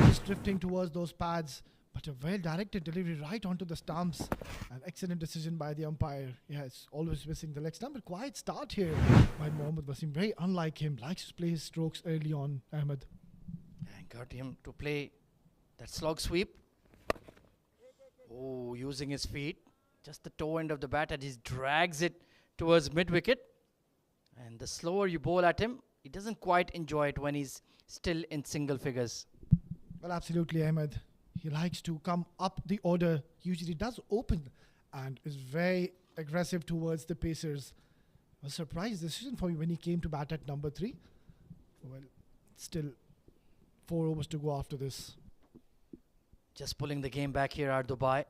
Just drifting towards those pads, but a well-directed delivery right onto the stumps. An excellent decision by the umpire. Yeah, it's always missing the leg stump, but quiet start here by Mohammad Wasim. Very unlike him, likes to play his strokes early on, Ahmed. And got him to play that slog sweep. Oh, using his feet. Just the toe end of the bat and he drags it towards mid-wicket. And the slower you bowl at him, he doesn't quite enjoy it when he's still in single figures. Well, absolutely, Ahmed. He likes to come up the order. Usually does open and is very aggressive towards the pacers. A surprise decision for me when he came to bat at number 3. Well, still 4 overs to go after this. Just pulling the game back here at Dubai.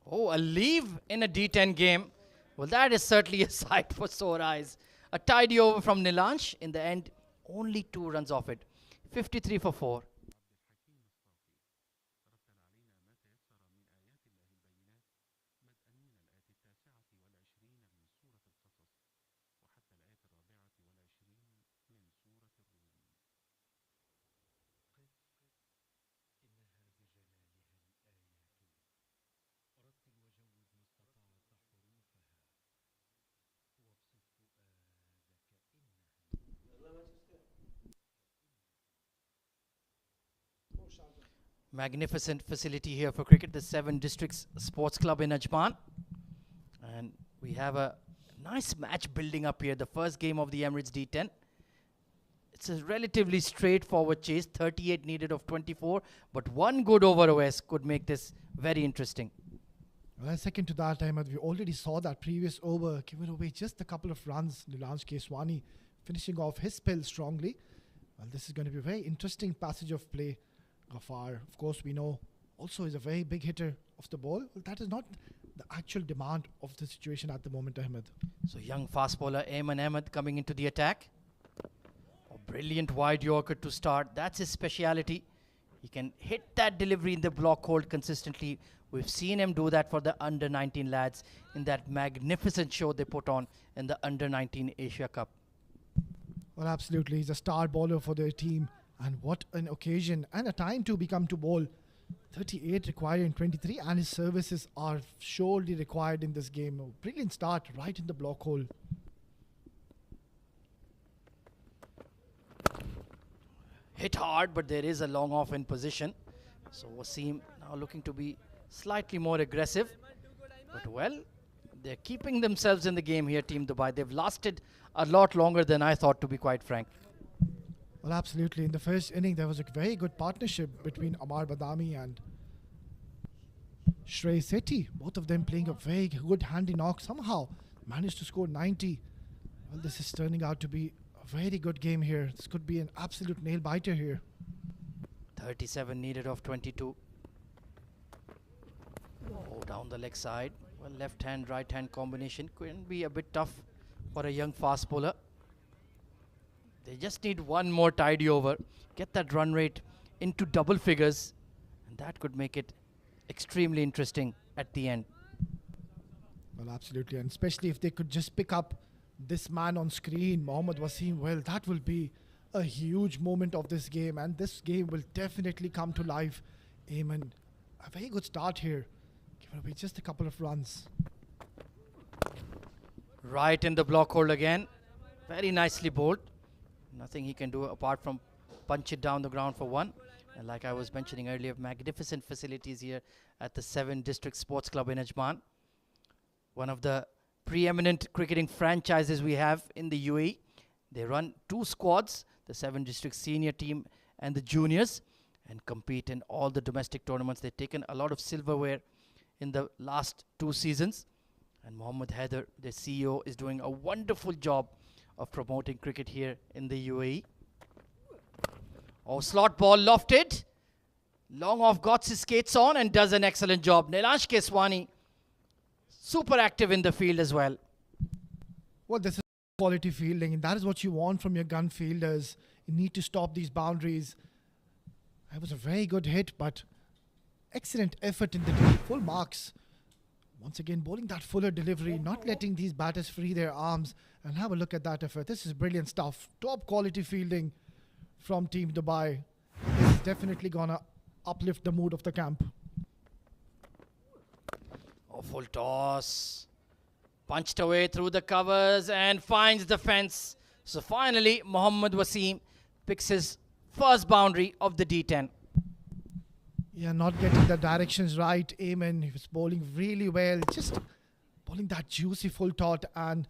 Oh, a leave in a D10 game. Well, that is certainly a sight for sore eyes. A tidy over from Nilansh. In the end, only 2 runs off it. 53 for 4. Magnificent facility here for cricket, the 7 Districts Sports Club in Ajman. And we have a nice match building up here, the first game of the Emirates D10. It's a relatively straightforward chase, 38 needed of 24, but one good over OS could make this very interesting. Well, second to that, Ahmed, we already saw that previous over giving away just a couple of runs. Nilansh Keswani finishing off his spell strongly. Well, this is going to be a very interesting passage of play. Ghaffar, of course, we know also is a very big hitter of the ball. Well, that is not the actual demand of the situation at the moment, Ahmed. So young fast bowler Ayman Ahmed coming into the attack. A brilliant wide Yorker to start. That's his speciality. He can hit that delivery in the block hold consistently. We've seen him do that for the under-19 lads in that magnificent show they put on in the under-19 Asia Cup. Well, absolutely. He's a star bowler for their team. And what an occasion and a time to become to bowl. 38 required in 23 and his services are surely required in this game. A brilliant start right in the block hole. Hit hard, but there is a long off in position. So Wasim now looking to be slightly more aggressive. But well, they're keeping themselves in the game here, Team Dubai. They've lasted a lot longer than I thought, to be quite frank. Well, absolutely. In the first inning, there was a very good partnership between Amar Badami and Shrey Sethi. Both of them playing a very good handy knock. Somehow managed to score 90. Well, this is turning out to be a very good game here. This could be an absolute nail-biter here. 37 needed of 22. Oh, down the leg side. Well, left hand, right hand combination can be a bit tough for a young fast bowler. They just need one more tidy over, get that run rate into double figures, and that could make it extremely interesting at the end. Well, absolutely, and especially if they could just pick up this man on screen, Mohammad Wasim, well, that will be a huge moment of this game, and this game will definitely come to life. Ayman, a very good start here, giving away just a couple of runs. Right in the block hold again, very nicely bowled. Nothing he can do apart from punch it down the ground for 1. And like I was mentioning earlier, magnificent facilities here at the 7 District Sports Club in Ajman. One of the preeminent cricketing franchises we have in the UAE. They run 2 squads, the 7 District senior team and the juniors, and compete in all the domestic tournaments. They've taken a lot of silverware in the last 2 seasons. And Mohammed Haider, the CEO, is doing a wonderful job of promoting cricket here in the UAE. Oh, slot ball lofted. Long off got his skates on and does an excellent job. Nilansh Keswani, super active in the field as well. Well, this is quality fielding, and that is what you want from your gun fielders. You need to stop these boundaries. It was a very good hit, but excellent effort in the deep. Full marks. Once again, bowling that fuller delivery, not letting these batters free their arms. And have a look at that effort. This is brilliant stuff. Top quality fielding from Team Dubai. This is definitely gonna uplift the mood of the camp. Oh, full toss. Punched away through the covers and finds the fence. So finally, Mohammad Wasim picks his first boundary of the D10. Yeah, not getting the directions right. Ajman, he was bowling really well. Just bowling that juicy full tot, and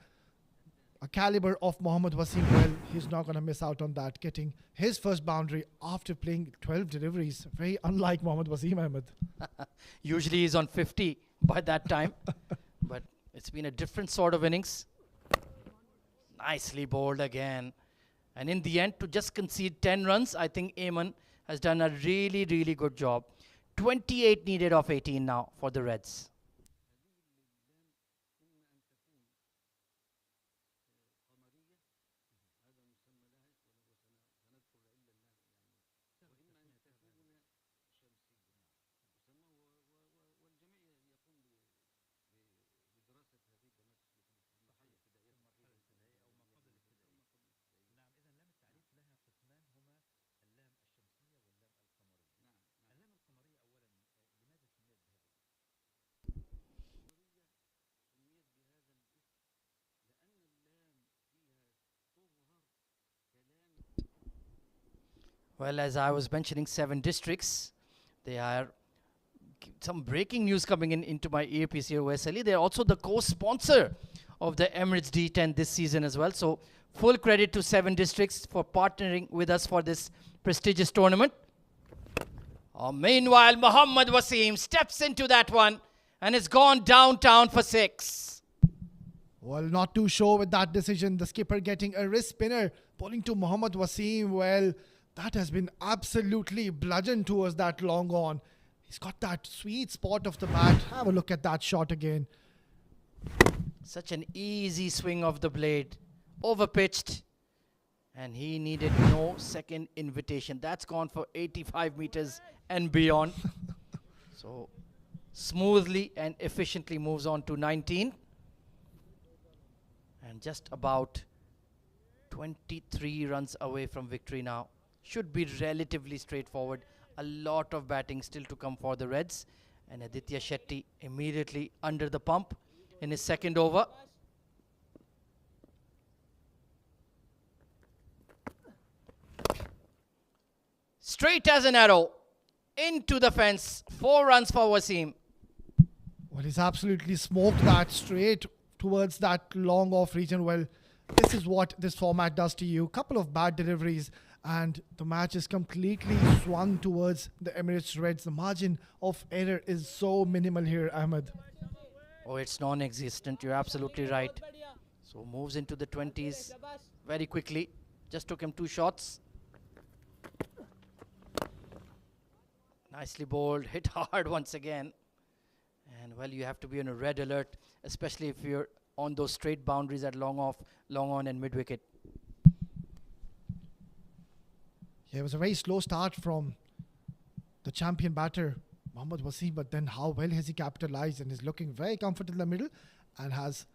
a caliber of Mohammad Wasim, well, he's not going to miss out on that. Getting his first boundary after playing 12 deliveries. Very unlike Mohammad Wasim Ahmed. Usually he's on 50 by that time. But it's been a different sort of innings. Nicely bowled again. And in the end, to just concede 10 runs, I think Ajman has done a really, really good job. 28 needed of 18 now for the Reds. Well, as I was mentioning, 7 districts. They are some breaking news coming into my earpiece here, Wesley. They're also the co-sponsor of the Emirates D10 this season as well. So full credit to 7 districts for partnering with us for this prestigious tournament. Meanwhile, Mohammad Wasim steps into that one and has gone downtown for 6. Well, not too sure with that decision. The skipper getting a wrist spinner, bowling to Mohammad Wasim. Well, that has been absolutely bludgeoned towards that long on. He's got that sweet spot of the bat. Have a look at that shot again. Such an easy swing of the blade. Overpitched. And he needed no second invitation. That's gone for 85 meters and beyond. So smoothly and efficiently moves on to 19. And just about 23 runs away from victory now. Should be relatively straightforward. A lot of batting still to come for the Reds. And Aditya Shetty immediately under the pump in his second over. Straight as an arrow. Into the fence. 4 runs for Wasim. Well, he's absolutely smoked that straight towards that long off region. Well, this is what this format does to you. Couple of bad deliveries and the match is completely swung towards the Emirates Reds. The margin of error is so minimal here, Ahmed. Oh, it's non-existent. You're absolutely right. So moves into the 20s very quickly. Just took him 2 shots. Nicely bowled. Hit hard once again. And well, you have to be on a red alert, especially if you're on those straight boundaries at long off, long on and mid-wicket. Yeah, it was a very slow start from the champion batter, Mohammad Wasim, but then how well has he capitalized and is looking very comfortable in the middle and has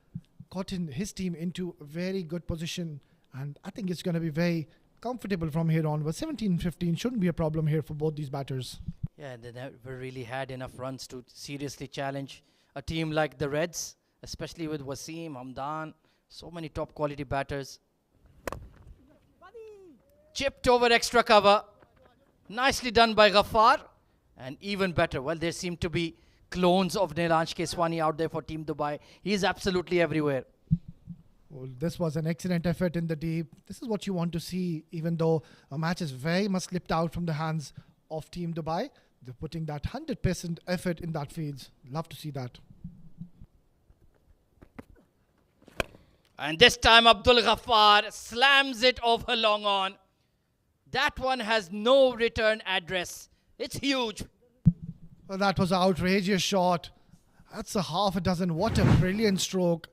gotten his team into a very good position. And I think it's going to be very comfortable from here on. But 17-15 shouldn't be a problem here for both these batters. Yeah, they never really had enough runs to seriously challenge a team like the Reds, especially with Wasim, Hamdan, so many top quality batters. Chipped over extra cover. Nicely done by Ghaffar. And even better, well, there seem to be clones of Nilansh Keswani out there for Team Dubai. He is absolutely everywhere. Well, this was an excellent effort in the deep. This is what you want to see, even though a match is very much slipped out from the hands of Team Dubai. They're putting that 100% effort in that field. Love to see that. And this time Abdul Ghaffar slams it over long on. That one has no return address. It's huge. Well, that was an outrageous shot. That's a half a dozen. What a brilliant stroke.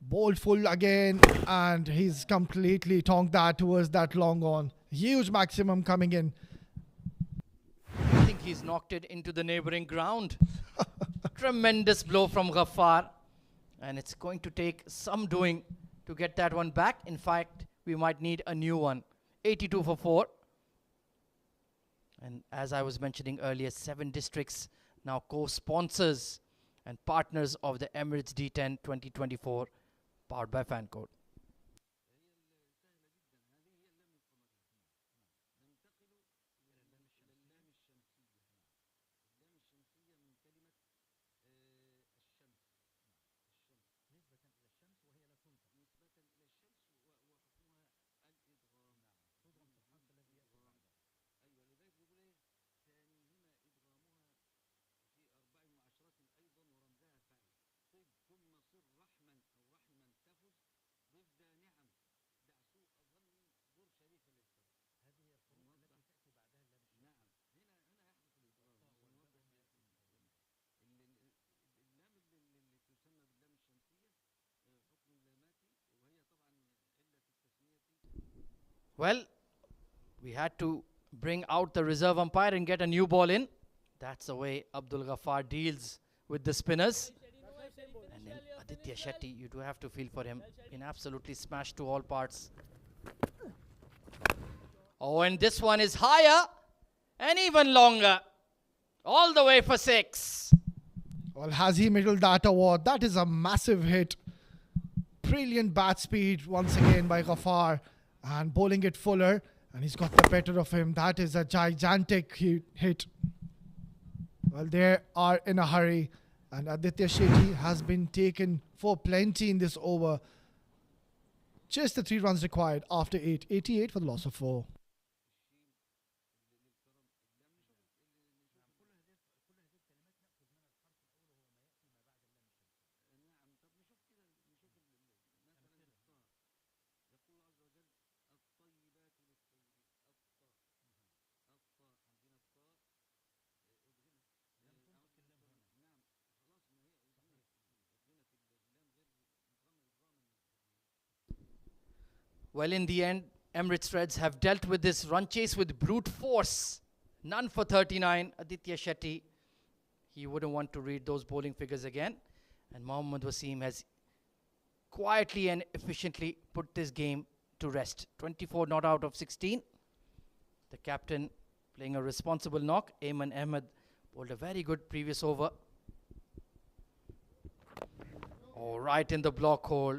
Ball full again, and he's completely tonked that towards that long on. Huge maximum coming in. I think he's knocked it into the neighboring ground. Tremendous blow from Ghaffar. And it's going to take some doing to get that one back. In fact, we might need a new one. 82 for 4. And as I was mentioning earlier, 7 districts now co-sponsors and partners of the Emirates D10 2024, powered by Fancode. Well, we had to bring out the reserve umpire and get a new ball in. That's the way Abdul Ghaffar deals with the spinners. And then Aditya Shetty, you do have to feel for him. Been absolutely smashed to all parts. Oh, and this one is higher and even longer. All the way for 6. Well, has he middled that award? That is a massive hit. Brilliant bat speed once again by Ghaffar. And bowling it fuller, and he's got the better of him. That is a gigantic hit. Well, they are in a hurry, and Aditya Shetty has been taken for plenty in this over. Just the 3 runs required after 8. 88 for the loss of 4. Well, in the end, Emirates Reds have dealt with this run chase with brute force. None for 39. Aditya Shetty, he wouldn't want to read those bowling figures again. And Mohammad Wasim has quietly and efficiently put this game to rest. 24 not out of 16. The captain playing a responsible knock. Ayman Ahmed bowled a very good previous over. Oh, right in the block hole.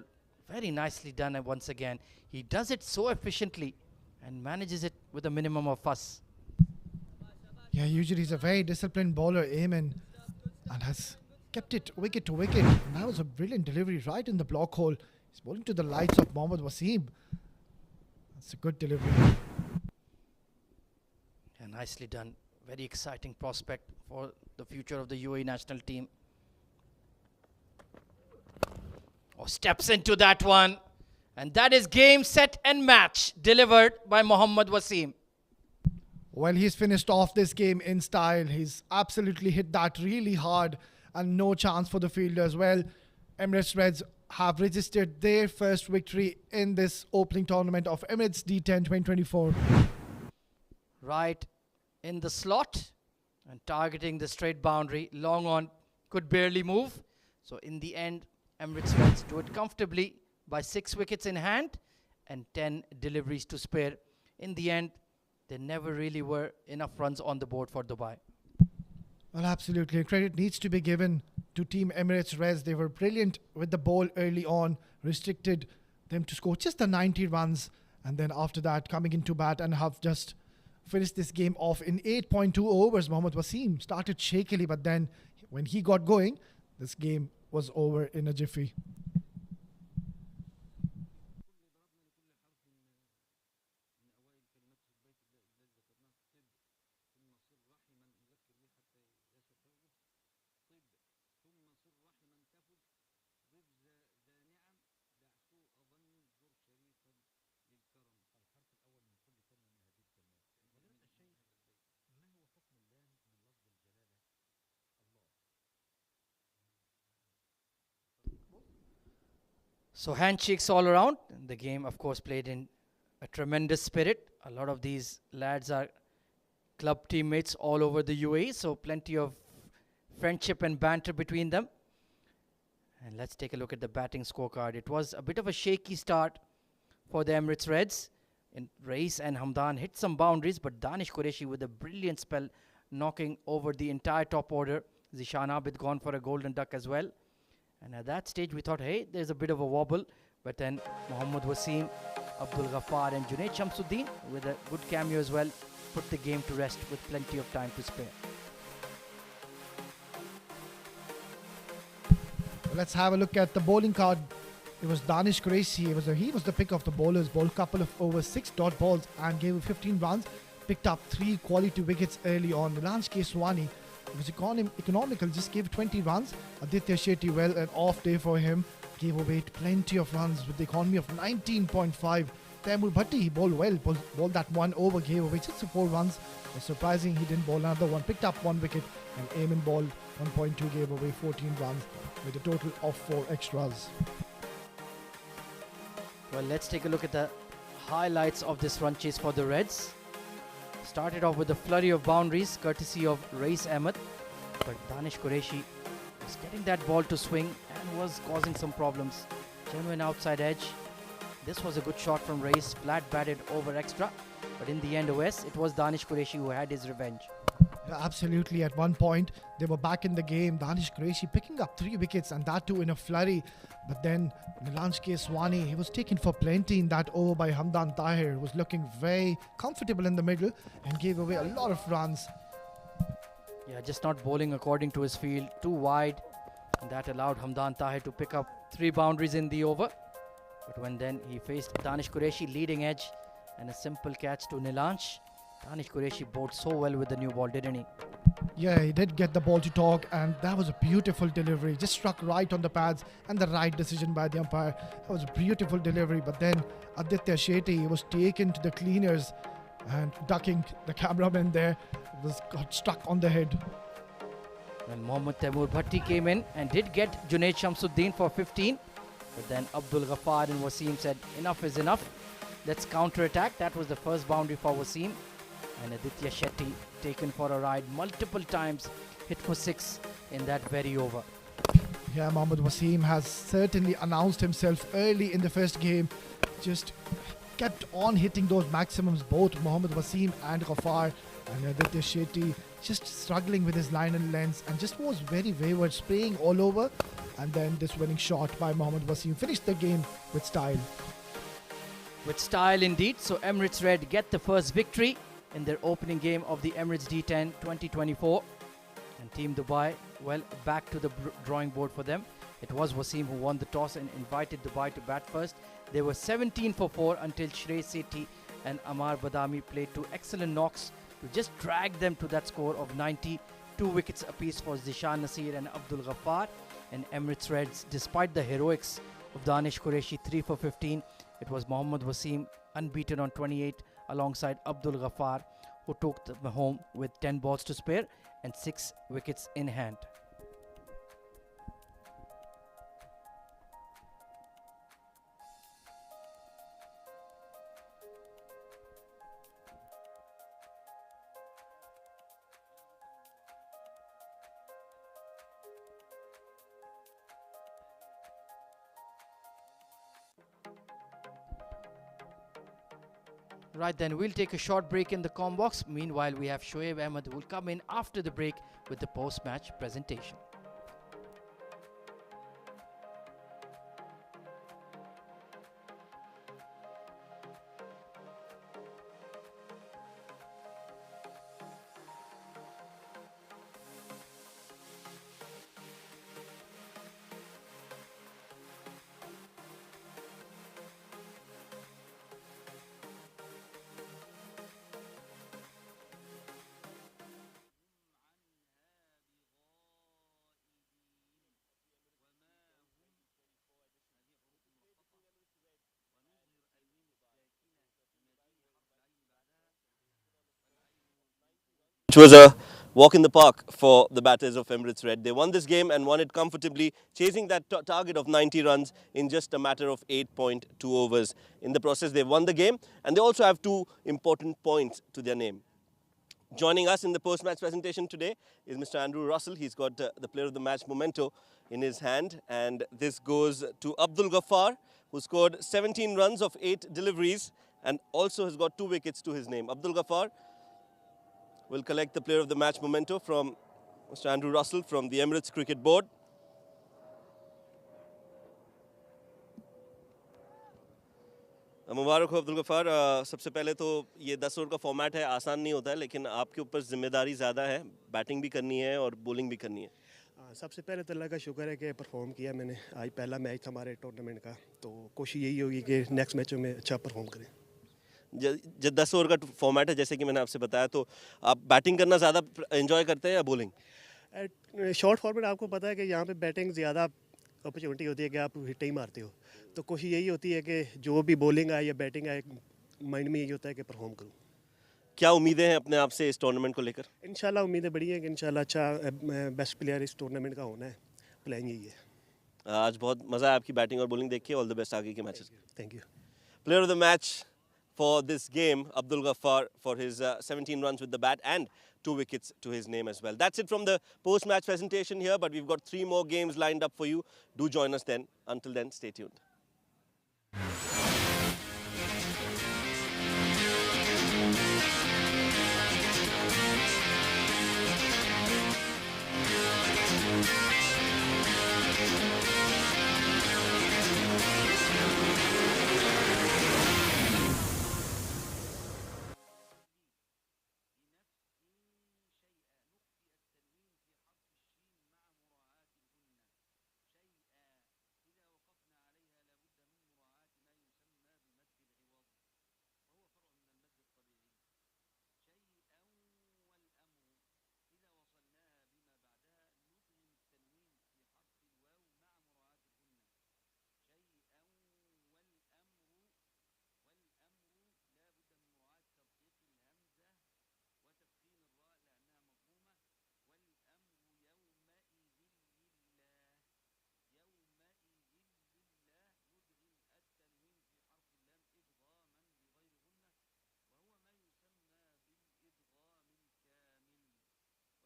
Very nicely done once again. He does it so efficiently and manages it with a minimum of fuss. Yeah, usually he's a very disciplined bowler, Ayman, and has kept it wicket to wicket. And that was a brilliant delivery right in the block hole. He's bowling to the likes of Mohammad Wasim. That's a good delivery. Yeah, nicely done. Very exciting prospect for the future of the UAE national team. Oh, steps into that one. And that is game, set and match delivered by Mohammad Wasim. Well, he's finished off this game in style. He's absolutely hit that really hard and no chance for the fielders. Well, Emirates Reds have registered their first victory in this opening tournament of Emirates D10 2024. Right in the slot and targeting the straight boundary. Long on, could barely move. So in the end, Emirates Reds do it comfortably by 6 wickets in hand and 10 deliveries to spare. In the end, there never really were enough runs on the board for Dubai. Well, absolutely. Credit needs to be given to Team Emirates Reds. They were brilliant with the ball early on, restricted them to score just the 90 runs. And then after that, coming into bat and have just finished this game off in 8.2 overs. Mohammad Wasim started shakily, but then when he got going, this game was over in a jiffy. So handshakes all around. The game, of course, played in a tremendous spirit. A lot of these lads are club teammates all over the UAE, so plenty of friendship and banter between them. And let's take a look at the batting scorecard. It was a bit of a shaky start for the Emirates Reds. And Reis and Hamdan hit some boundaries, but Danish Qureshi with a brilliant spell, knocking over the entire top order. Zishan Abid gone for a golden duck as well. And at that stage, we thought, hey, there's a bit of a wobble. But then Mohammad Wasim, Abdul Ghaffar and Junaid Shamsuddin with a good cameo as well, put the game to rest with plenty of time to spare. Let's have a look at the bowling card. It was Danish Qureshi. He was the pick of the bowlers. Bowled a couple of over 6 dot balls and gave 15 runs. Picked up 3 quality wickets early on. Nilansh Keswani, it was economical, just gave 20 runs. Aditya Shetty, well, an off day for him. Gave away plenty of runs with the economy of 19.5. Taimur Bhatti, he bowled well. Bowled that one over, gave away just 4 runs. It was surprising he didn't bowl another one. Picked up 1 wicket. And Ayman bowled 1.2, gave away 14 runs with a total of 4 extras. Well, let's take a look at the highlights of this run chase for the Reds. Started off with a flurry of boundaries courtesy of Reis Ahmed, but Danish Qureshi was getting that ball to swing and was causing some problems. Genuine outside edge. This was a good shot from Reis, flat batted over extra, but in the end OS, it was Danish Qureshi who had his revenge. Yeah, absolutely. At one point, they were back in the game. Danish Qureshi picking up 3 wickets and that too in a flurry. But then Nilansh Keswani, he was taken for plenty in that over by Hamdan Tahir. Was looking very comfortable in the middle and gave away a lot of runs. Yeah, just not bowling according to his field, too wide. And that allowed Hamdan Tahir to pick up 3 boundaries in the over. But when then he faced Danish Qureshi leading edge and a simple catch to Nilansh, Danish Qureshi bowled so well with the new ball, didn't he? Yeah, he did get the ball to talk and that was a beautiful delivery. Just struck right on the pads and the right decision by the umpire. That was a beautiful delivery. But then Aditya Shetty was taken to the cleaners and ducking the cameraman there. Got struck on the head. Well, Mohammad Taimur Bhatti came in and did get Junaid Shamsuddin for 15. But then Abdul Ghaffar and Wasim said, enough is enough. Let's counter-attack. That was the first boundary for Wasim. And Aditya Shetty taken for a ride multiple times, hit for 6 in that very over. Yeah, Mohammad Wasim has certainly announced himself early in the first game. Just kept on hitting those maximums, both Mohammad Wasim and Ghaffar. And Aditya Shetty just struggling with his line and lengths and just was very wayward, spraying all over. And then this winning shot by Mohammad Wasim finished the game with style. With style indeed, so Emirates Red get the first victory in their opening game of the Emirates D10 2024. And Team Dubai, well, back to the drawing board for them. It was Wasim who won the toss and invited Dubai to bat first. They were 17 for 4 until Shrey Sethi and Amar Badami played 2 excellent knocks to just drag them to that score of 90. 2 wickets apiece for Zishan Nasir and Abdul Ghaffar. And Emirates Reds, despite the heroics of Danish Qureshi, 3 for 15, it was Mohammad Wasim unbeaten on 28 alongside Abdul Ghaffar, who took them home with 10 balls to spare and 6 wickets in hand. Right then, we'll take a short break in the comm box. Meanwhile, we have Shoaib Ahmed who will come in after the break with the post-match presentation. Which was a walk in the park for the batters of Emirates Red. They won this game and won it comfortably, chasing that target of 90 runs in just a matter of 8.2 overs. In the process, they won the game, and they also have 2 important points to their name. Joining us in the post-match presentation today is Mr. Andrew Russell. He's got the player of the match memento in his hand, and this goes to Abdul Ghaffar, who scored 17 runs of 8 deliveries and also has got 2 wickets to his name. Abdul Ghaffar will collect the player of the match memento from Mr. Andrew Russell from the Emirates Cricket Board. मुबारक हो अब्दुल गफ़ार। सबसे पहले तो ये 10 over का format है, आसान नहीं होता है, लेकिन आपके ऊपर जिम्मेदारी ज़्यादा है, बैटिंग भी करनी है और बॉलिंग भी करनी है। सबसे पहले तो अल्लाह का शुक्र है कि परफॉर्म किया मैंने। आज पहला मैच था हमारे टूर्नामेंट का, तो कोशिश यही होगी कि नेक्स्ट मैचों में अच्छा परफॉर्म करें। जब 10 ओवर का फॉर्मेट है, जैसे कि मैंने आपसे बताया, तो आप बैटिंग करना ज़्यादा एंजॉय करते हैं या बॉलिंग? शॉर्ट फॉर्मेट आपको पता है कि यहाँ पे बैटिंग ज़्यादा अपॉर्चुनिटी होती है कि आप हिट ही मारते हो, तो कोशिश यही होती है कि जो भी बॉलिंग आए या बैटिंग आए, माइंड में यही होता है कि परफॉर्म करूँ। क्या उम्मीदें हैं अपने आप से इस टूर्नामेंट को लेकर? इंशाल्लाह उम्मीदें बड़ी हैं कि इंशाल्लाह अच्छा बेस्ट प्लेयर इस टूर्नामेंट का होना है। प्लान यही है। आज बहुत मज़ा आया आपकी बैटिंग और बॉलिंग देख के। ऑल द बेस्ट आगे के matches. Thank you. Player of the match for this game, Abdul Ghaffar, for his 17 runs with the bat and 2 wickets to his name as well. That's it from the post-match presentation here, but we've got 3 more games lined up for you. Do join us then. Until then, stay tuned.